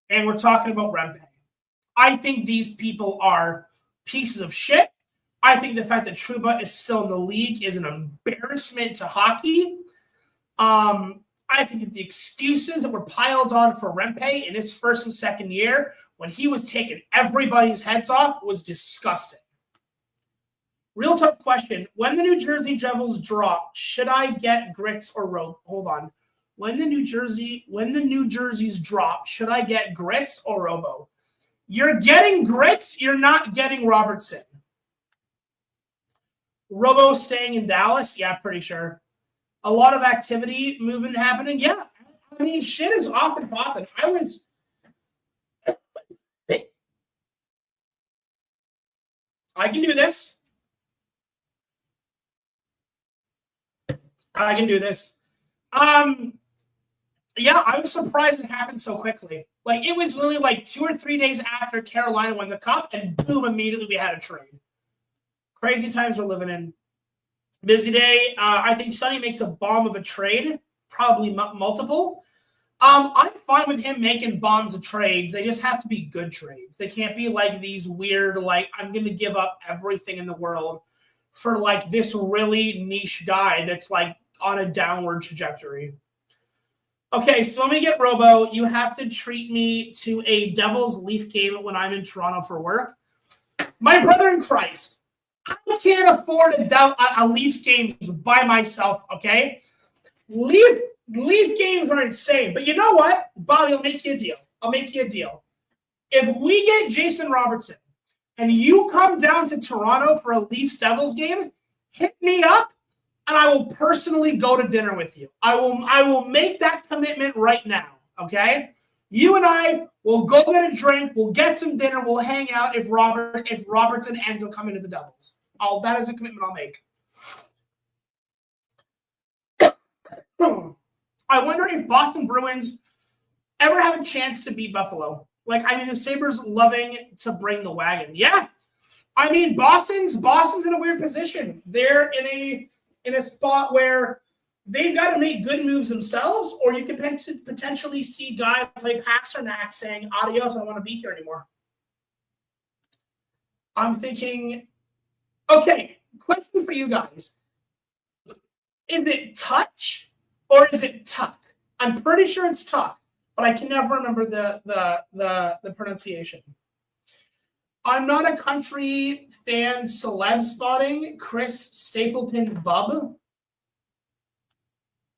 and we're talking about Rempe. I think these people are pieces of shit. I think the fact that Trouba is still in the league is an embarrassment to hockey. I think that the excuses that were piled on for Rempe in his first and second year when he was taking everybody's heads off was disgusting. Real tough question. When the New Jersey Devils drop, should I get Grits or Robo? Hold on. When the New Jerseys drop, should I get Grits or Robo? You're getting Grits. You're not getting Robertson. Robo staying in Dallas? Yeah, pretty sure. A lot of activity, movement happening. Yeah, I mean, shit is off and popping. I can do this. I can do this. Yeah, I was surprised it happened so quickly. Like, it was literally like 2 or 3 days after Carolina won the cup, and boom, immediately we had a trade. Crazy times we're living in. Busy day. I think Sonny makes a bomb of a trade, probably multiple. I'm fine with him making bombs of trades. They just have to be good trades. They can't be like these weird, like, I'm going to give up everything in the world for like this really niche guy that's like on a downward trajectory. Okay, so let me get Robo. You have to treat me to a Devils Leaf game when I'm in Toronto for work. My brother in Christ, I can't afford a Leafs game by myself, okay? Leaf games are insane. But you know what? Bobby, I'll make you a deal. If we get Jason Robertson and you come down to Toronto for a Leafs Devils game, hit me up and I will personally go to dinner with you. I will make that commitment right now, okay? You and I will go get a drink, we'll get some dinner, we'll hang out if Robertson ends up coming to the Devils. That is a commitment I'll make. I wonder if Boston Bruins ever have a chance to beat Buffalo. Like, I mean, the Sabres loving to bring the wagon. Yeah. I mean, Boston's in a weird position. They're in a spot where they've got to make good moves themselves, or you can potentially see guys like Pasternak saying, adios, I don't want to be here anymore. I'm thinking, okay, question for you guys. Is it touch? Or is it tuck? I'm pretty sure it's tuck, but I can never remember the pronunciation. I'm not a country fan celeb spotting. Chris Stapleton Bub.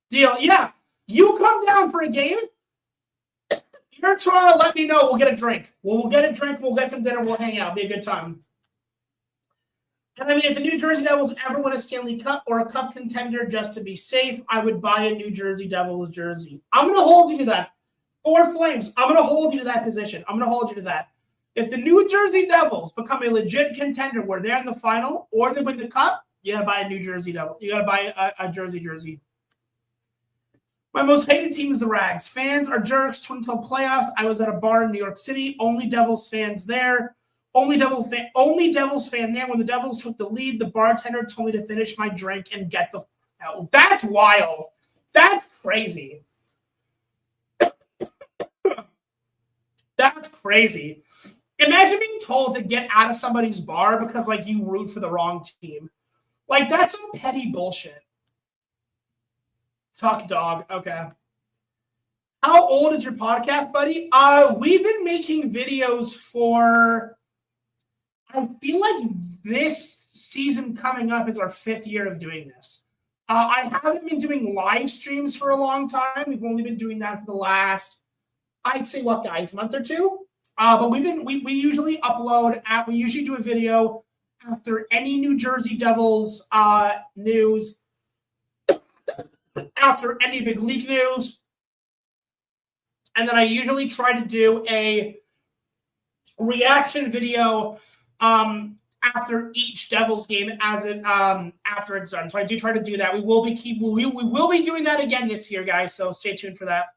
Deal. Yeah. You come down for a game. You're trying to let me know. We'll get a drink. We'll get a drink. We'll get some dinner. We'll hang out. Be a good time. And I mean, if the New Jersey Devils ever win a Stanley Cup or a Cup contender just to be safe, I would buy a New Jersey Devils jersey. I'm going to hold you to that. Or Flames, I'm going to hold you to that position. I'm going to hold you to that. If the New Jersey Devils become a legit contender where they're in the final or they win the Cup, you got to buy a New Jersey Devil. You got to buy a jersey. My most hated team is the Rags. Fans are jerks. 2012 playoffs. I was at a bar in New York City. Only Devils fans there. Only Devils fan there. When the Devils took the lead, the bartender told me to finish my drink and get the hell. That's wild. That's crazy. That's crazy. Imagine being told to get out of somebody's bar because, like, you root for the wrong team. Like, that's some petty bullshit. Talk dog. Okay. How old is your podcast, buddy? We've been making videos for, I feel like this season coming up is our 5th year of doing this. I haven't been doing live streams for a long time. We've only been doing that for the last, I'd say, what, guys, month or two? But we usually upload we usually do a video after any New Jersey Devils news, after any big league news. And then I usually try to do a reaction video after each Devils game after it's done. So I do try to do that. We will be doing that again this year, guys. So stay tuned for that.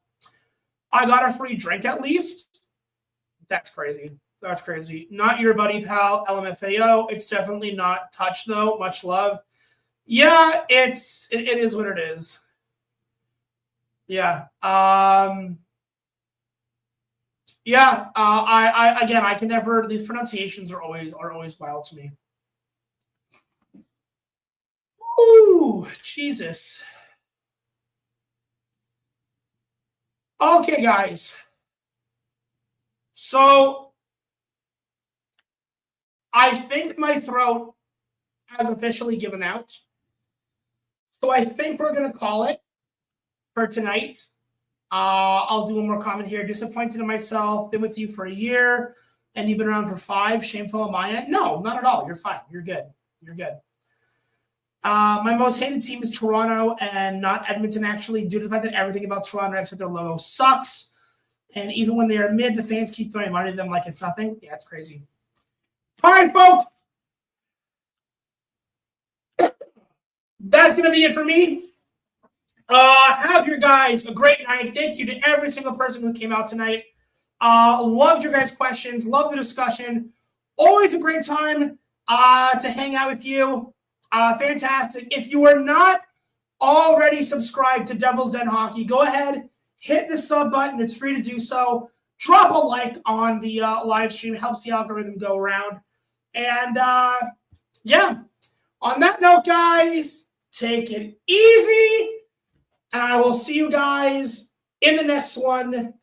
I got a free drink at least. That's crazy. That's crazy. Not your buddy pal, LMFAO. It's definitely not touch though. Much love. Yeah, it is what it is. Yeah. Yeah. I can never. These pronunciations are always wild to me. Ooh, Jesus. Okay, guys. So I think my throat has officially given out. So I think we're going to call it for tonight. I'll do one more comment here. Disappointed in myself. Been with you for a year, and you've been around for 5. Shameful on my end. No, not at all. You're fine. You're good. You're good. My most hated team is Toronto and not Edmonton, actually, due to the fact that everything about Toronto except their logo sucks. And even when they are mid, the fans keep throwing money at them like it's nothing. Yeah, it's crazy. All right, folks. That's going to be it for me. Have your guys a great night. Thank you to every single person who came out tonight. Loved your guys' questions. Love the discussion. Always a great time to hang out with you. Fantastic. If you are not already subscribed to Devil's Den Hockey, go ahead, hit the sub button. It's free to do so. Drop a like on the live stream. It helps the algorithm go around. And, yeah, on that note, guys, take it easy. And I will see you guys in the next one.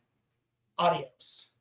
Adios.